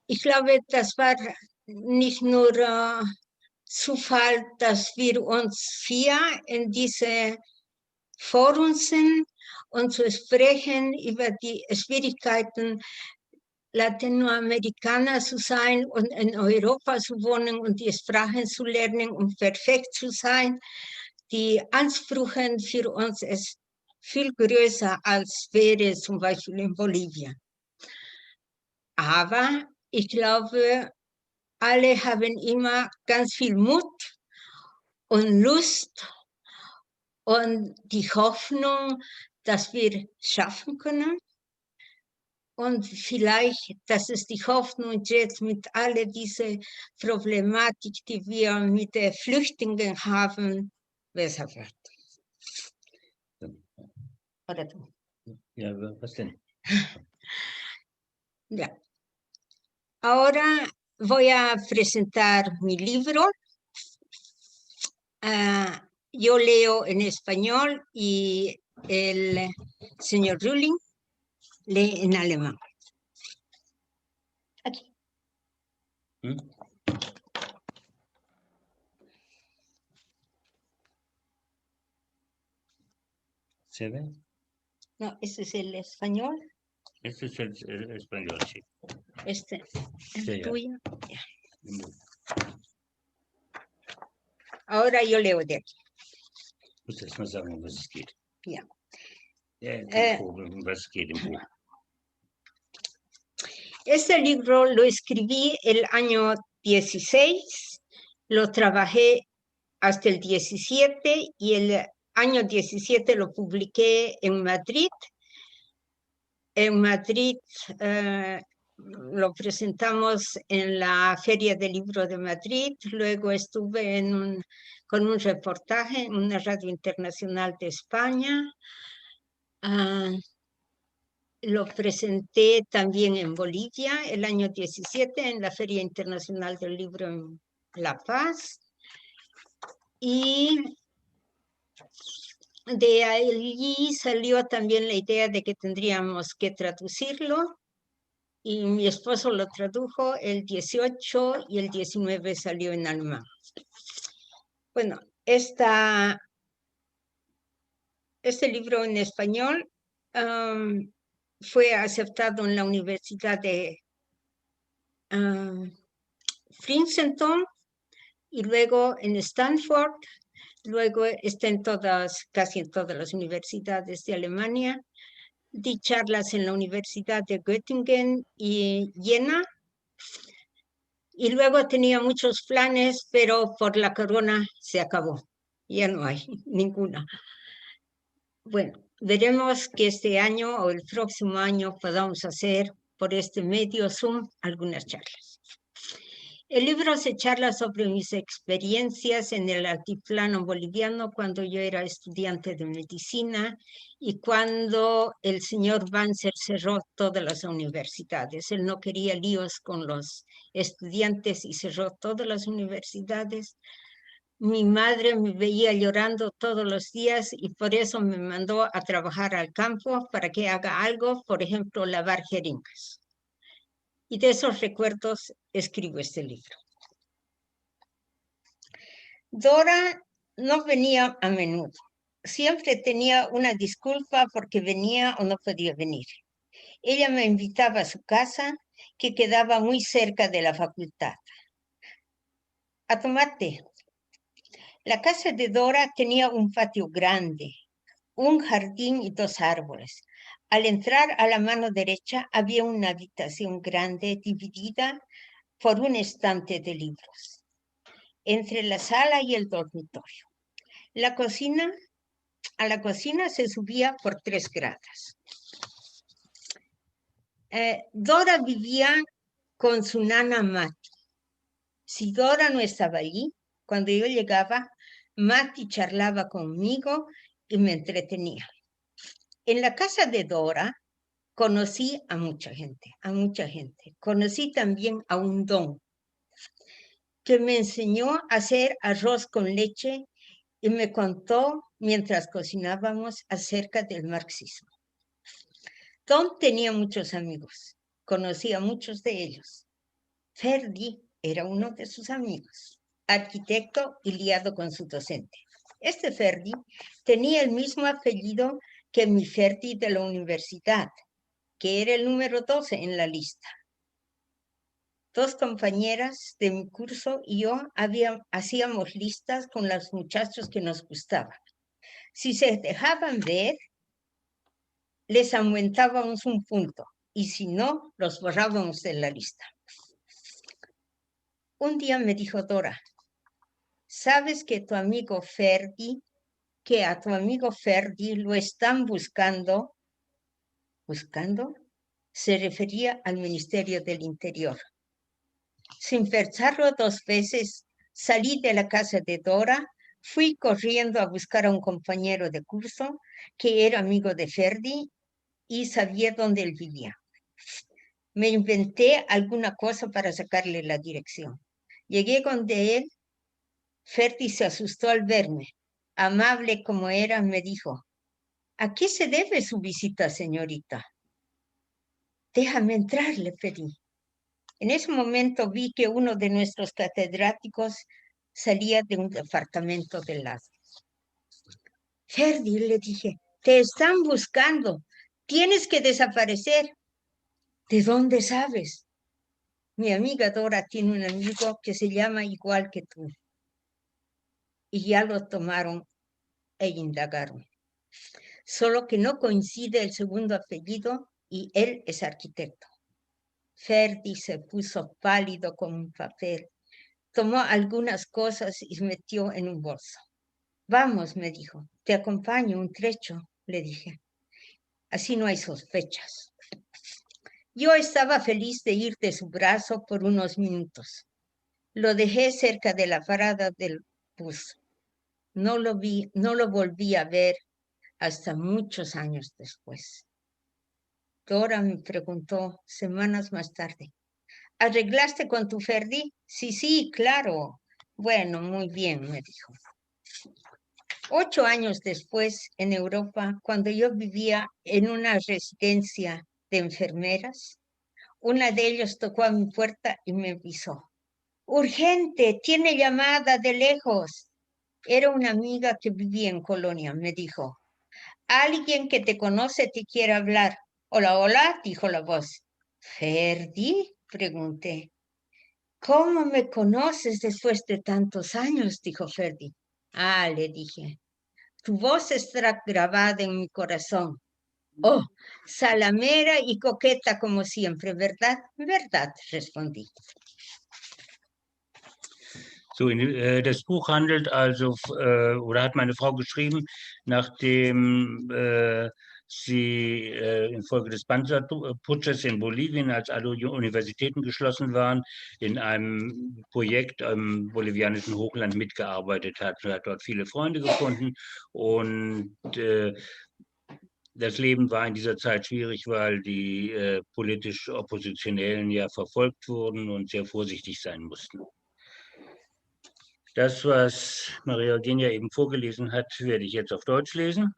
ich glaube, das war nicht nur Zufall, dass wir uns hier in diese Forum sind und zu sprechen über die Schwierigkeiten, Latinoamerikaner zu sein und in Europa zu wohnen und die Sprachen zu lernen und perfekt zu sein. Die Ansprüche für uns ist viel größer, als wäre zum Beispiel in Bolivien. Aber ich glaube, alle haben immer ganz viel Mut und Lust und die Hoffnung, dass wir schaffen können. Und vielleicht, das ist die Hoffnung jetzt mit all dieser Problematik, die wir mit den Flüchtlingen haben, besser wird. Oder du? Ja, was denn? Ya. Ahora voy a presentar mi libro. Yo leo en español y el señor Rühling lee en alemán. Aquí. ¿Se ve? No, ese es el español. Este es el español, sí. Este es Sí, ya. tuyo. Ya. Ahora yo leo de aquí. Muss erst mal sagen, um was es geht. Ja. Ja, kann probieren, um was es geht im Buch. Este libro lo escribí el año 16, lo trabajé hasta el 17 y el año 17 lo publiqué en Madrid. En Madrid lo presentamos en la Feria del Libro de Madrid, luego estuve con un reportaje en una radio internacional de España. Lo presenté también en Bolivia el año 17 en la Feria Internacional del Libro en La Paz. Y de allí salió también la idea de que tendríamos que traducirlo. Y mi esposo lo tradujo el 18 y el 19 salió en alemán. Bueno, este libro en español fue aceptado en la Universidad de Princeton y luego en Stanford, luego está en casi en todas las universidades de Alemania. Di charlas en la Universidad de Göttingen y Jena. Y luego tenía muchos planes, pero por la corona se acabó. Ya no hay ninguna. Bueno, veremos que este año o el próximo año podamos hacer por este medio Zoom algunas charlas. El libro se charla sobre mis experiencias en el altiplano boliviano cuando yo era estudiante de medicina y cuando el señor Banzer cerró todas las universidades. Él no quería líos con los estudiantes y cerró todas las universidades. Mi madre me veía llorando todos los días y por eso me mandó a trabajar al campo para que haga algo, por ejemplo, lavar jeringas. Y de esos recuerdos escribo este libro. Dora no venía a menudo. Siempre tenía una disculpa porque venía o no podía venir. Ella me invitaba a su casa, que quedaba muy cerca de la facultad, a tomar té. La casa de Dora tenía un patio grande, un jardín y 2 árboles. Al entrar a la mano derecha había una habitación grande dividida por un estante de libros, entre la sala y el dormitorio. A la cocina se subía por 3 gradas. Dora vivía con su nana Mati. Si Dora no estaba allí, cuando yo llegaba, Mati charlaba conmigo y me entretenía. En la casa de Dora conocí a mucha gente, Conocí también a un don que me enseñó a hacer arroz con leche y me contó mientras cocinábamos acerca del marxismo. Don tenía muchos amigos, conocía a muchos de ellos. Ferdi era uno de sus amigos, arquitecto y liado con su docente. Este Ferdi tenía el mismo apellido que mi Ferdi de la universidad, que era el número 12 en la lista. 2 compañeras de mi curso y yo hacíamos listas con los muchachos que nos gustaban. Si se dejaban ver, les aumentábamos un punto y si no, los borrábamos de la lista. Un día me dijo Dora, ¿sabes que a tu amigo Ferdi lo están buscando? ¿Buscando? Se refería al Ministerio del Interior. Sin pensarlo 2 veces, salí de la casa de Dora, fui corriendo a buscar a un compañero de curso que era amigo de Ferdi y sabía dónde él vivía. Me inventé alguna cosa para sacarle la dirección. Llegué donde él. Ferdi se asustó al verme. Amable como era, me dijo, ¿a qué se debe su visita, señorita? Déjame entrar, le pedí. En ese momento vi que uno de nuestros catedráticos salía de un departamento del lado. Ferdi, le dije, te están buscando. Tienes que desaparecer. ¿De dónde sabes? Mi amiga Dora tiene un amigo que se llama igual que tú. Y ya lo tomaron e indagaron. Solo que no coincide el segundo apellido y él es arquitecto. Ferdi se puso pálido como un papel. Tomó algunas cosas y metió en un bolso. Vamos, me dijo, te acompaño un trecho, le dije. Así no hay sospechas. Yo estaba feliz de ir de su brazo por unos minutos. Lo dejé cerca de la parada del bus. No lo volví a ver hasta muchos años después. Dora me preguntó semanas más tarde, ¿arreglaste con tu Ferdi? Sí, claro. Bueno, muy bien, me dijo. 8 años después, en Europa, cuando yo vivía en una residencia de enfermeras, una de ellas tocó a mi puerta y me avisó. Urgente, tiene llamada de lejos. Era una amiga que vivía en Colonia, me dijo. Alguien que te conoce te quiere hablar. Hola, hola, dijo la voz. ¿Ferdi? Pregunté. ¿Cómo me conoces después de tantos años? Dijo Ferdi. Ah, le dije. Tu voz está grabada en mi corazón. Oh, salamera y coqueta como siempre, ¿verdad? Verdad, respondí. So, das Buch handelt also, oder hat meine Frau geschrieben, nachdem sie infolge des Panzerputsches in Bolivien, als alle Universitäten geschlossen waren, in einem Projekt im bolivianischen Hochland mitgearbeitet hat. Sie hat dort viele Freunde gefunden und das Leben war in dieser Zeit schwierig, weil die politisch Oppositionellen ja verfolgt wurden und sehr vorsichtig sein mussten. Das, was Maria Eugenia eben vorgelesen hat, werde ich jetzt auf Deutsch lesen.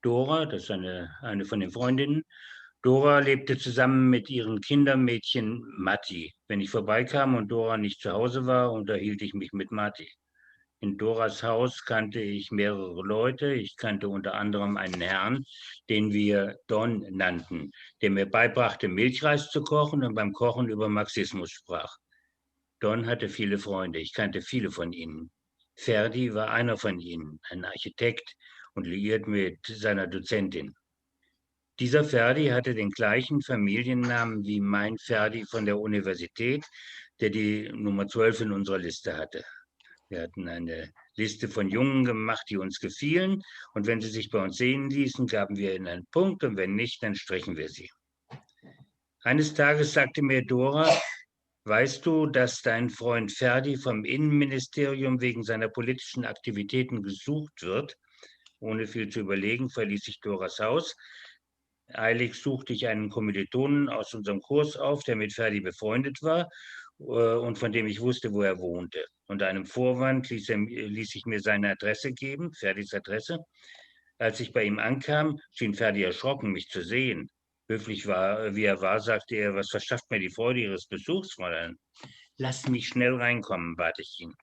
Dora, das ist eine von den Freundinnen. Dora lebte zusammen mit ihrem Kindermädchen Matti. Wenn ich vorbeikam und Dora nicht zu Hause war, unterhielt ich mich mit Matti. In Doras Haus kannte ich mehrere Leute. Ich kannte unter anderem einen Herrn, den wir Don nannten, der mir beibrachte, Milchreis zu kochen und beim Kochen über Marxismus sprach. Don hatte viele Freunde, ich kannte viele von ihnen. Ferdi war einer von ihnen, ein Architekt und liiert mit seiner Dozentin. Dieser Ferdi hatte den gleichen Familiennamen wie mein Ferdi von der Universität, der die Nummer 12 in unserer Liste hatte. Wir hatten eine Liste von Jungen gemacht, die uns gefielen, und wenn sie sich bei uns sehen ließen, gaben wir ihnen einen Punkt, und wenn nicht, dann strichen wir sie. Eines Tages sagte mir Dora, weißt du, dass dein Freund Ferdi vom Innenministerium wegen seiner politischen Aktivitäten gesucht wird? Ohne viel zu überlegen, verließ ich Doras Haus. Eilig suchte ich einen Kommilitonen aus unserem Kurs auf, der mit Ferdi befreundet war und von dem ich wusste, wo er wohnte. Unter einem Vorwand ließ ich mir seine Adresse geben, Ferdis Adresse. Als ich bei ihm ankam, schien Ferdi erschrocken, mich zu sehen. Höflich wie er war, sagte er, was verschafft mir die Freude Ihres Besuchs, Fräulein? Lass mich schnell reinkommen, bat ich ihn.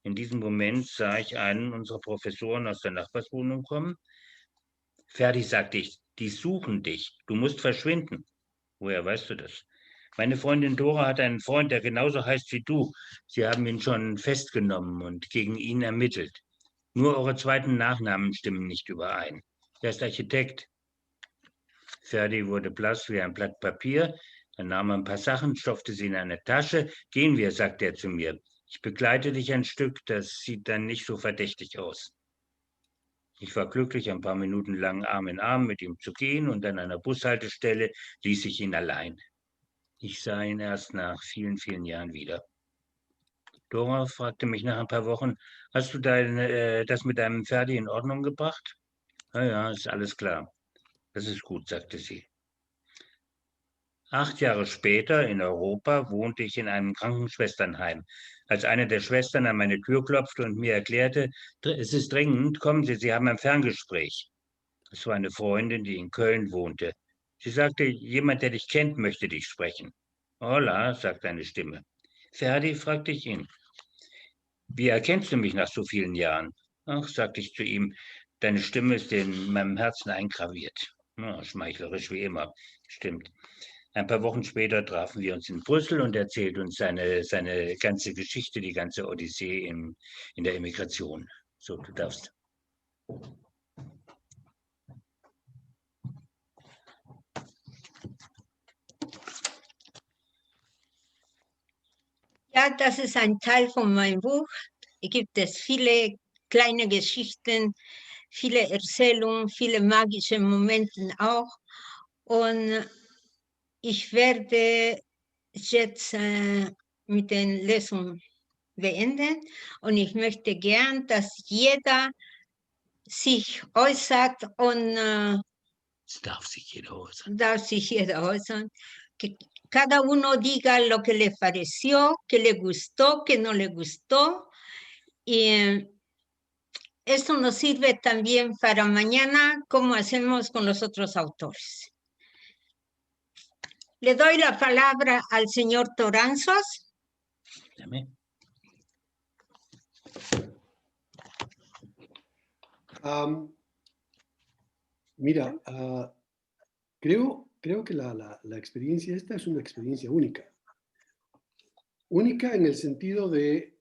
In diesem Moment sah ich einen unserer Professoren aus der Nachbarswohnung kommen. Ferdi, sagte ich, die suchen dich. Du musst verschwinden. Woher weißt du das? Meine Freundin Dora hat einen Freund, der genauso heißt wie du. Sie haben ihn schon festgenommen und gegen ihn ermittelt. Nur eure zweiten Nachnamen stimmen nicht überein. Er ist Architekt. Ferdi wurde blass wie ein Blatt Papier. Er nahm ein paar Sachen, stopfte sie in eine Tasche. Gehen wir, sagte er zu mir. Ich begleite dich ein Stück, das sieht dann nicht so verdächtig aus. Ich war glücklich, ein paar Minuten lang Arm in Arm mit ihm zu gehen, und an einer Bushaltestelle ließ ich ihn allein. Ich sah ihn erst nach vielen, vielen Jahren wieder. Dora fragte mich nach ein paar Wochen, hast du das mit deinem Ferdi in Ordnung gebracht? Ja, ist alles klar. Das ist gut, sagte sie. 8 Jahre später in Europa wohnte ich in einem Krankenschwesternheim. Als eine der Schwestern an meine Tür klopfte und mir erklärte, es ist dringend, kommen Sie, Sie haben ein Ferngespräch. Es war eine Freundin, die in Köln wohnte. Sie sagte, jemand, der dich kennt, möchte dich sprechen. Hola, sagte eine Stimme. Ferdi, fragte ich ihn. Wie erkennst du mich nach so vielen Jahren? Ach, sagte ich zu ihm, deine Stimme ist in meinem Herzen eingraviert. Oh, schmeichlerisch wie immer, stimmt. Ein paar Wochen später trafen wir uns in Brüssel und er erzählt uns seine ganze Geschichte, die ganze Odyssee in der Emigration. So, du darfst. Ja, das ist ein Teil von meinem Buch. Hier gibt es viele kleine Geschichten, viele Erzählungen, viele magische Momente auch. Und ich werde jetzt mit den Lesungen beenden. Und ich möchte gern, dass jeder sich äußert und Darf sich jeder äußern. Que cada uno diga lo que le pareció, que le gustó, que no le gustó. Y esto nos sirve también para mañana, como hacemos con los otros autores. Le doy la palabra al señor Toranzos. Amén. Mira, creo que la experiencia esta es una experiencia única. Única en el sentido de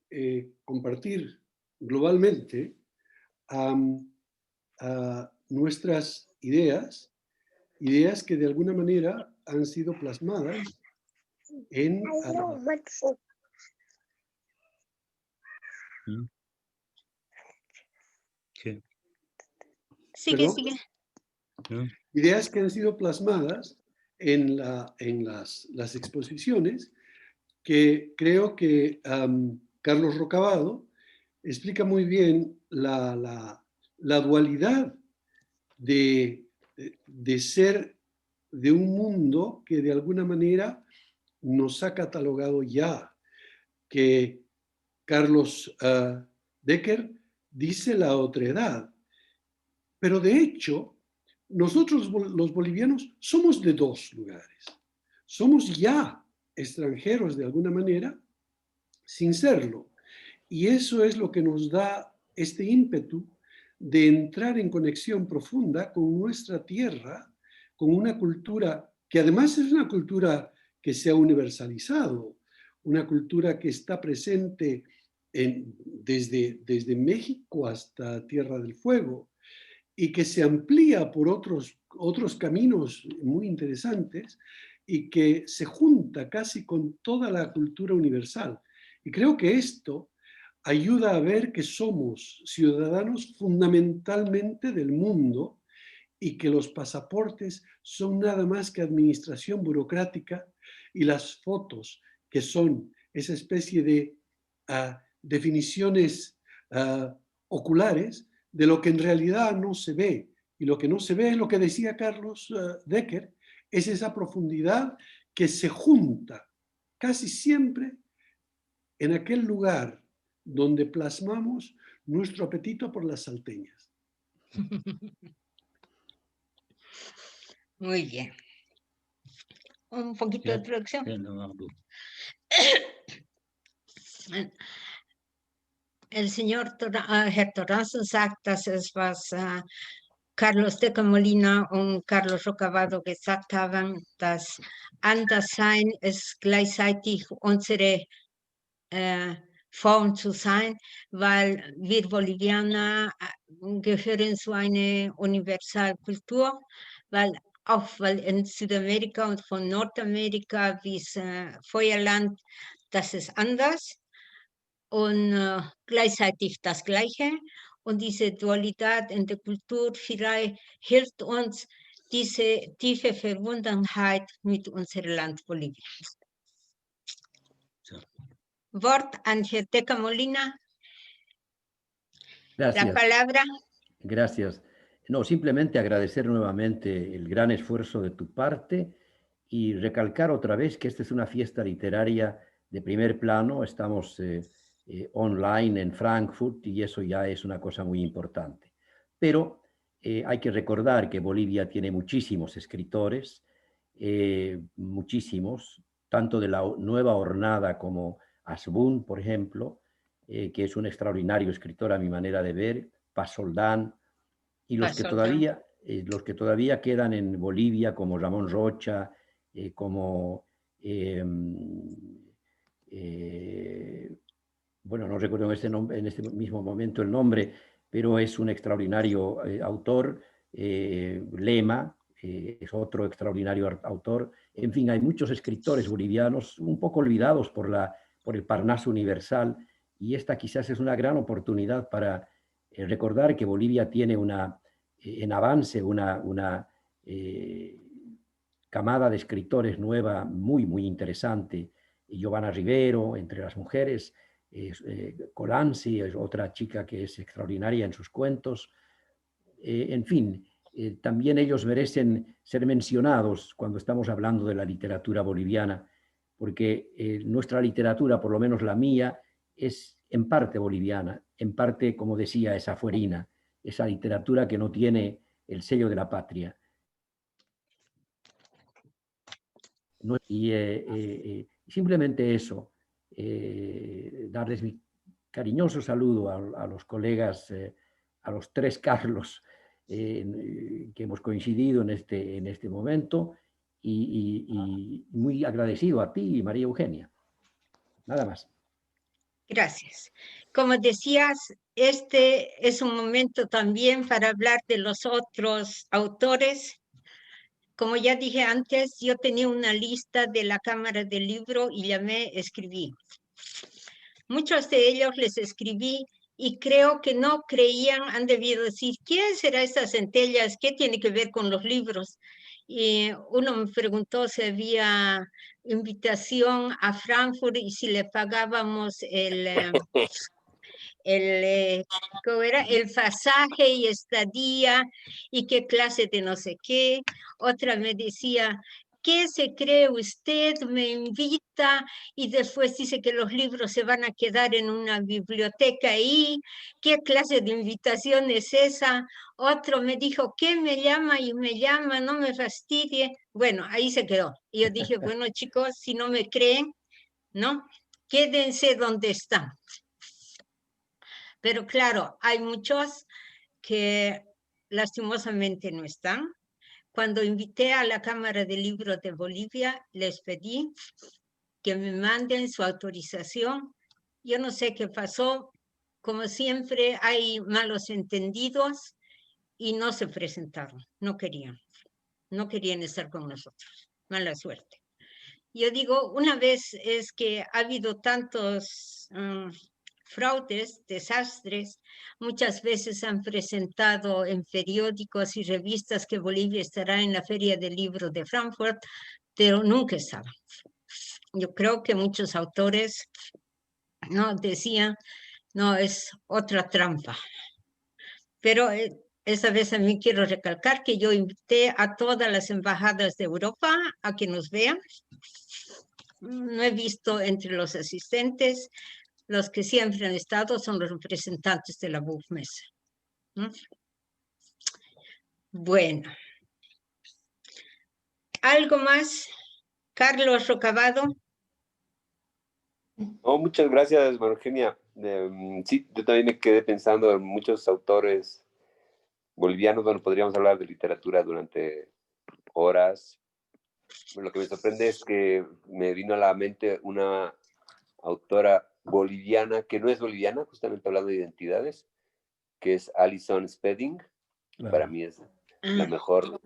compartir globalmente nuestras ideas que de alguna manera han sido plasmadas en... Okay. Sigue, sigue. Ideas que han sido plasmadas en las exposiciones, que creo que Carlos Rocabado explica muy bien la dualidad de ser de un mundo que de alguna manera nos ha catalogado ya, que Carlos Decker dice la otredad. Pero de hecho, nosotros los bolivianos somos de dos lugares. Somos ya extranjeros de alguna manera, sin serlo. Y eso es lo que nos da este ímpetu de entrar en conexión profunda con nuestra tierra, con una cultura que además es una cultura que se ha universalizado, una cultura que está presente desde México hasta Tierra del Fuego, y que se amplía por otros caminos muy interesantes y que se junta casi con toda la cultura universal. Y creo que esto ayuda a ver que somos ciudadanos fundamentalmente del mundo y que los pasaportes son nada más que administración burocrática y las fotos, que son esa especie de definiciones oculares de lo que en realidad no se ve. Y lo que no se ve es lo que decía Carlos Decker, es esa profundidad que se junta casi siempre en aquel lugar donde plasmamos nuestro apetito por las salteñas. Muy bien. Un poquito de producción. El señor Herr Toranzo sagt, dass es was Carlos Decker Molina und Carlos Rocabado gesagt haben, dass Anderssein ist gleichzeitig unsere Form zu sein, weil wir Bolivianer gehören zu einer Universalkultur, weil in Südamerika und von Nordamerika bis Feuerland, das ist anders und gleichzeitig das Gleiche. Und diese Dualität in der Kultur vielleicht hilft uns, diese tiefe Verbundenheit mit unserem Land Bolivien. So. Wort an Herr Decker Molina. Gracias. La palabra. Gracias. No, simplemente agradecer nuevamente el gran esfuerzo de tu parte y recalcar otra vez que esta es una fiesta literaria de primer plano. Estamos online en Frankfurt y eso ya es una cosa muy importante. Pero hay que recordar que Bolivia tiene muchísimos escritores, muchísimos, tanto de la nueva hornada como Asbun, por ejemplo, que es un extraordinario escritor a mi manera de ver, Pasoldán, y los que todavía quedan en Bolivia, como Ramón Rocha, como, bueno, no recuerdo en este mismo momento el nombre, pero es un extraordinario autor. Lema es otro extraordinario autor. En fin, hay muchos escritores bolivianos un poco olvidados por el Parnaso universal, y esta quizás es una gran oportunidad para recordar que Bolivia tiene en avance una camada de escritores nueva muy, muy interesante. Giovanna Rivero, entre las mujeres, Colanzi es otra chica que es extraordinaria en sus cuentos. En fin, también ellos merecen ser mencionados cuando estamos hablando de la literatura boliviana, porque nuestra literatura, por lo menos la mía, es en parte boliviana, en parte, como decía, es afuerina, esa literatura que no tiene el sello de la patria. Y simplemente eso, darles mi cariñoso saludo a los colegas, a los tres Carlos que hemos coincidido en este momento, y muy agradecido a ti, María Eugenia. Nada más. Gracias. Como decías, este es un momento también para hablar de los otros autores. Como ya dije antes, yo tenía una lista de la Cámara del Libro y llamé, escribí. Muchos de ellos les escribí y creo que no creían, han debido decir, ¿quién será estas centellas? ¿Qué tiene que ver con los libros? Y uno me preguntó si había invitación a Frankfurt y si le pagábamos ¿cómo era? El pasaje y estadía y qué clase de no sé qué. Otra me decía, ¿qué se cree usted? Me invita y después dice que los libros se van a quedar en una biblioteca ahí. ¿Qué clase de invitación es esa? Otro me dijo, ¿qué me llama? Y me llama, no me fastidie. Bueno, ahí se quedó. Y yo dije, bueno, chicos, si no me creen, ¿no? Quédense donde están. Pero claro, hay muchos que lastimosamente no están. Cuando invité a la Cámara de Libros de Bolivia, les pedí que me manden su autorización. Yo no sé qué pasó. Como siempre, hay malos entendidos y no se presentaron. No querían estar con nosotros. Mala suerte. Yo digo, una vez es que ha habido tantos fraudes, desastres, muchas veces han presentado en periódicos y revistas que Bolivia estará en la Feria del Libro de Frankfurt, pero nunca estaba. Yo creo que muchos autores no decían, no, es otra trampa. Pero esta vez también quiero recalcar que yo invité a todas las embajadas de Europa a que nos vean. No he visto entre los asistentes, los que siempre han estado son los representantes de la BUFMESA. ¿No? Bueno. ¿Algo más? Carlos Rocabado. Oh, muchas gracias, María Eugenia. Sí, yo también me quedé pensando en muchos autores bolivianos. Bueno, podríamos hablar de literatura durante horas. Lo que me sorprende es que me vino a la mente una autora boliviana que no es boliviana, justamente hablando de identidades, que es Alison Spedding. Claro. Para mí es la mejor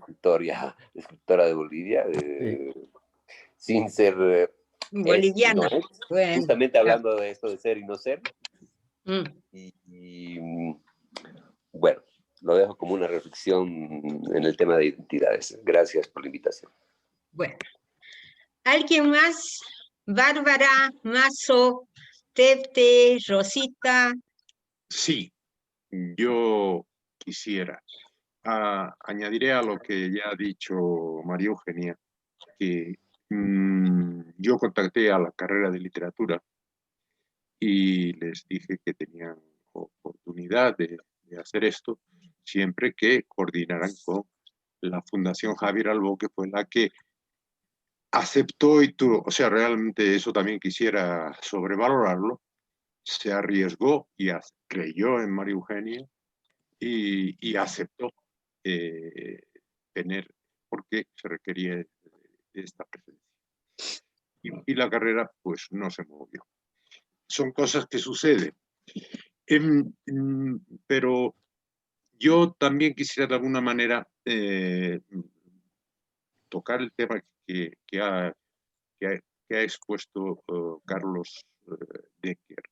escritora de Bolivia, sin ser boliviana. No, bueno, justamente hablando de esto de ser y no ser. Y bueno, lo dejo como una reflexión en el tema de identidades. Gracias por la invitación. Bueno, ¿alguien más? Bárbara, Mazo, Tefte, Rosita. Sí, yo quisiera. Añadiré a lo que ya ha dicho María Eugenia, que yo contacté a la carrera de literatura y les dije que tenían oportunidad de hacer esto siempre que coordinaran con la Fundación Javier Albó, que fue la que aceptó y tuvo, o sea, realmente eso también quisiera sobrevalorarlo, se arriesgó y creyó en María Eugenia y aceptó tener, porque se requería esta presencia. Y la carrera pues no se movió. Son cosas que suceden. Pero yo también quisiera de alguna manera tocar el tema que ha expuesto Carlos Decker,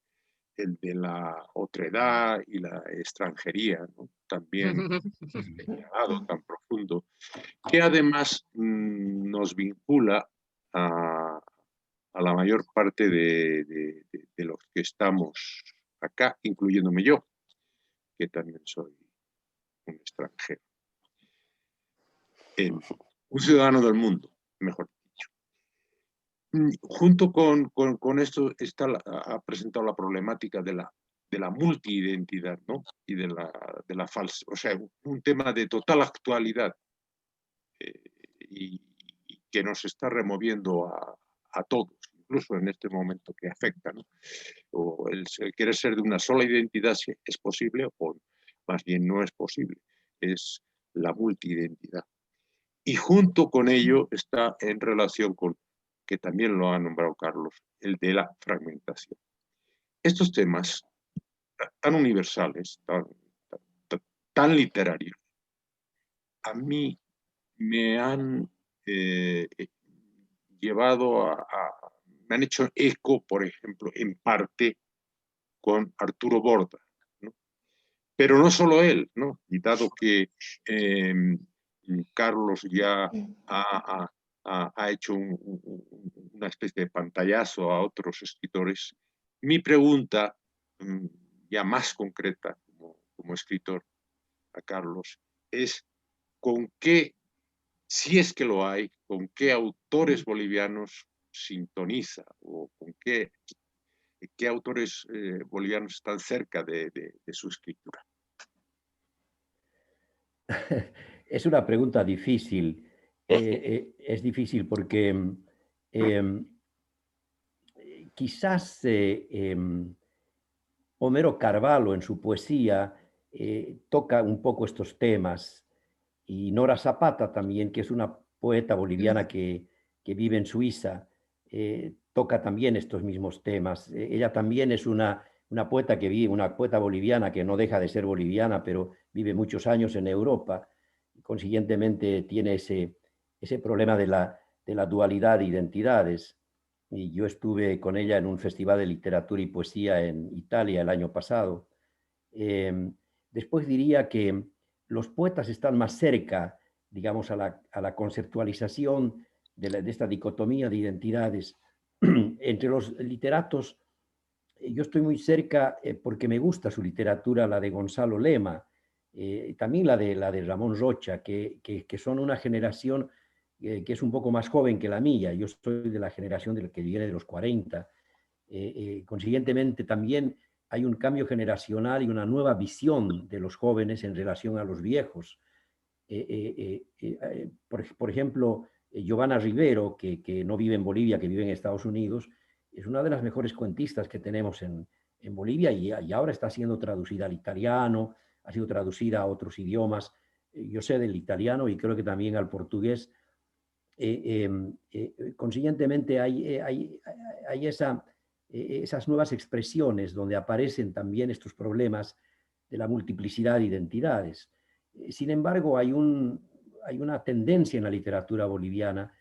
el de la otredad y la extranjería, ¿no? También señalado, tan profundo, que además nos vincula a la mayor parte de los que estamos acá, incluyéndome yo, que también soy un extranjero. Un ciudadano del mundo, mejor dicho. Junto con esto ha presentado la problemática de la multiidentidad, ¿no? Y de la falsa, o sea, un tema de total actualidad y que nos está removiendo a todos, incluso en este momento que afecta, ¿no? O el querer ser de una sola identidad es posible o más bien no es posible, es la multiidentidad. Y junto con ello está en relación con, que también lo ha nombrado Carlos, el de la fragmentación. Estos temas tan universales, tan literarios, a mí me han llevado me han hecho eco, por ejemplo, en parte con Arturo Borda, ¿no? Pero no solo él, ¿no? Y dado que Carlos ya ha hecho una especie de pantallazo a otros escritores, mi pregunta, ya más concreta como escritor a Carlos, es con qué, si es que lo hay, con qué autores bolivianos sintoniza o con qué autores bolivianos están cerca de su escritura. Es una pregunta difícil. Es difícil porque quizás Homero Carvalho en su poesía toca un poco estos temas, y Nora Zapata también, que es una poeta boliviana que vive en Suiza, toca también estos mismos temas. Ella también es una poeta una poeta boliviana que no deja de ser boliviana, pero vive muchos años en Europa, y consiguientemente tiene ese problema de la dualidad de identidades. Y yo estuve con ella en un festival de literatura y poesía en Italia el año pasado. Después diría que los poetas están más cerca, digamos, a la conceptualización de esta dicotomía de identidades. Entre los literatos, yo estoy muy cerca porque me gusta su literatura, la de Gonzalo Lema, también la de Ramón Rocha, que son una generación que es un poco más joven que la mía. Yo soy de la generación que viene de los 40. Consiguientemente, también hay un cambio generacional y una nueva visión de los jóvenes en relación a los viejos. Por ejemplo, Giovanna Rivero, que no vive en Bolivia, que vive en Estados Unidos, es una de las mejores cuentistas que tenemos en Bolivia, y ahora está siendo traducida al italiano, ha sido traducida a otros idiomas. Yo sé del italiano y creo que también al portugués. Consiguientemente hay esas nuevas expresiones donde aparecen también estos problemas de la multiplicidad de identidades. Sin embargo, hay una tendencia en la literatura boliviana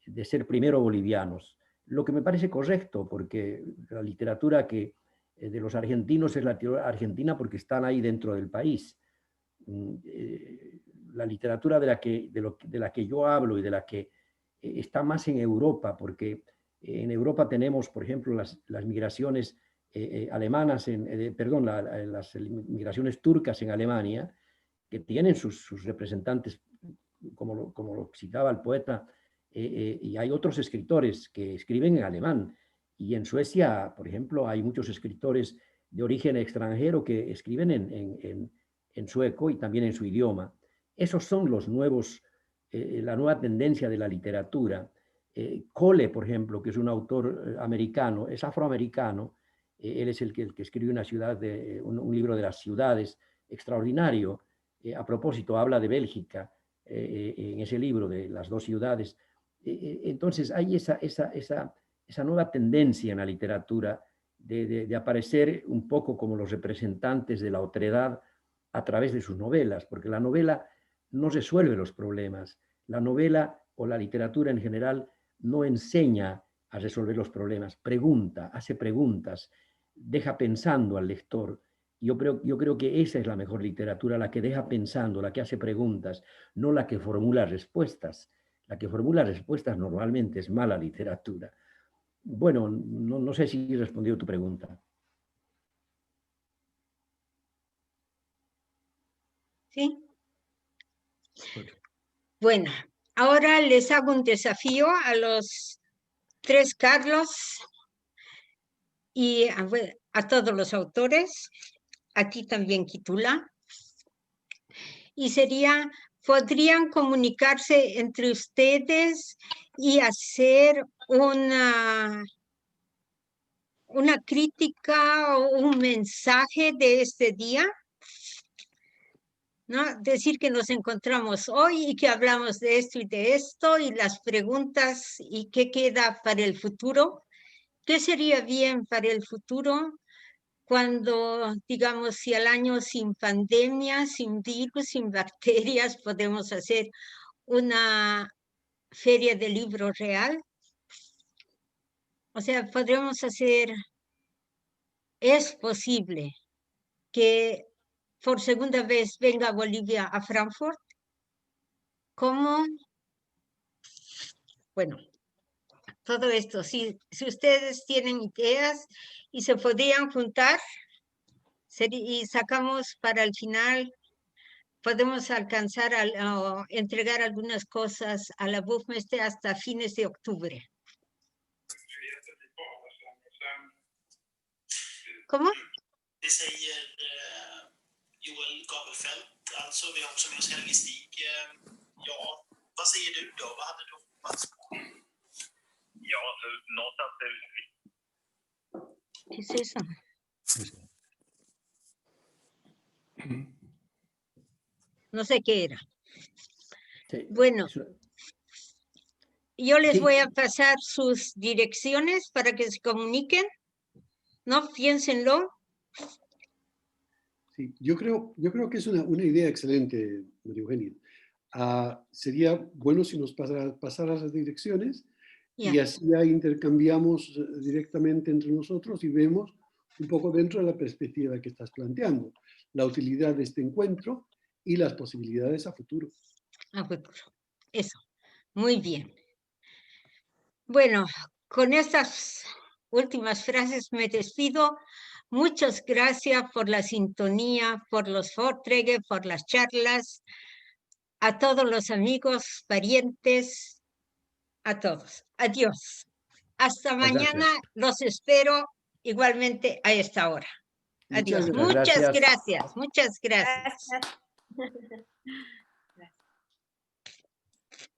de ser primero bolivianos, lo que me parece correcto, porque la literatura de los argentinos es la literatura argentina porque están ahí dentro del país. La literatura de la que yo hablo y de la que está más en Europa, porque en Europa tenemos, por ejemplo, las migraciones alemanas, las migraciones turcas en Alemania, que tienen sus representantes, como lo citaba el poeta, y hay otros escritores que escriben en alemán. Y en Suecia, por ejemplo, hay muchos escritores de origen extranjero que escriben en sueco y también en su idioma. Esos son los nuevos, la nueva tendencia de la literatura. Cole, por ejemplo, que es un autor americano, es afroamericano, él es el que escribe un libro de las ciudades extraordinario. A propósito, habla de Bélgica en ese libro de las dos ciudades. Entonces hay esa nueva tendencia en la literatura de aparecer un poco como los representantes de la otredad a través de sus novelas, porque la novela no resuelve los problemas. La novela o la literatura en general no enseña a resolver los problemas, pregunta, hace preguntas, deja pensando al lector. Yo creo que esa es la mejor literatura, la que deja pensando, la que hace preguntas, no la que formula respuestas. La que formula respuestas normalmente es mala literatura. Bueno, no sé si he respondido tu pregunta. ¿Sí? Bueno, ahora les hago un desafío a los 3 Carlos y a todos los autores, a ti también, Kitula. Y sería, ¿podrían comunicarse entre ustedes y hacer una crítica o un mensaje de este día? ¿No? Decir que nos encontramos hoy y que hablamos de esto y de esto y las preguntas y qué queda para el futuro. ¿Qué sería bien para el futuro cuando, digamos, si al año sin pandemia, sin virus, sin bacterias, podemos hacer una feria de libro real? O sea, podremos hacer, es posible que por segunda vez venga Bolivia a Frankfurt. ¿Cómo? Bueno, todo esto, si ustedes tienen ideas y se podrían juntar y sacamos para el final, podemos alcanzar a entregar algunas cosas a la Buchmesse hasta fines de octubre. ¿Cómo? Det säger Joel Gabelfeldt. Alltså, vi har också med oss Helge Stig. Ja, vad säger du då? Vad hade du hoppats på? Ja, någonstans är vi. ¿Qué es eso? No sé qué era. Sí, bueno, yo les sí. voy a pasar sus direcciones para que se comuniquen. ¿No? Piénsenlo. Sí, yo creo que es una idea excelente, María Eugenia. Sería bueno si nos pasaras las direcciones y así ya intercambiamos directamente entre nosotros y vemos un poco dentro de la perspectiva que estás planteando, la utilidad de este encuentro y las posibilidades a futuro. A futuro. Eso. Muy bien. Bueno, con estas últimas frases me despido. Muchas gracias por la sintonía, por los vorträge, por las charlas. A todos los amigos, parientes, a todos. Adiós. Hasta mañana. Los espero igualmente a esta hora. Adiós. Muchas gracias. Muchas gracias.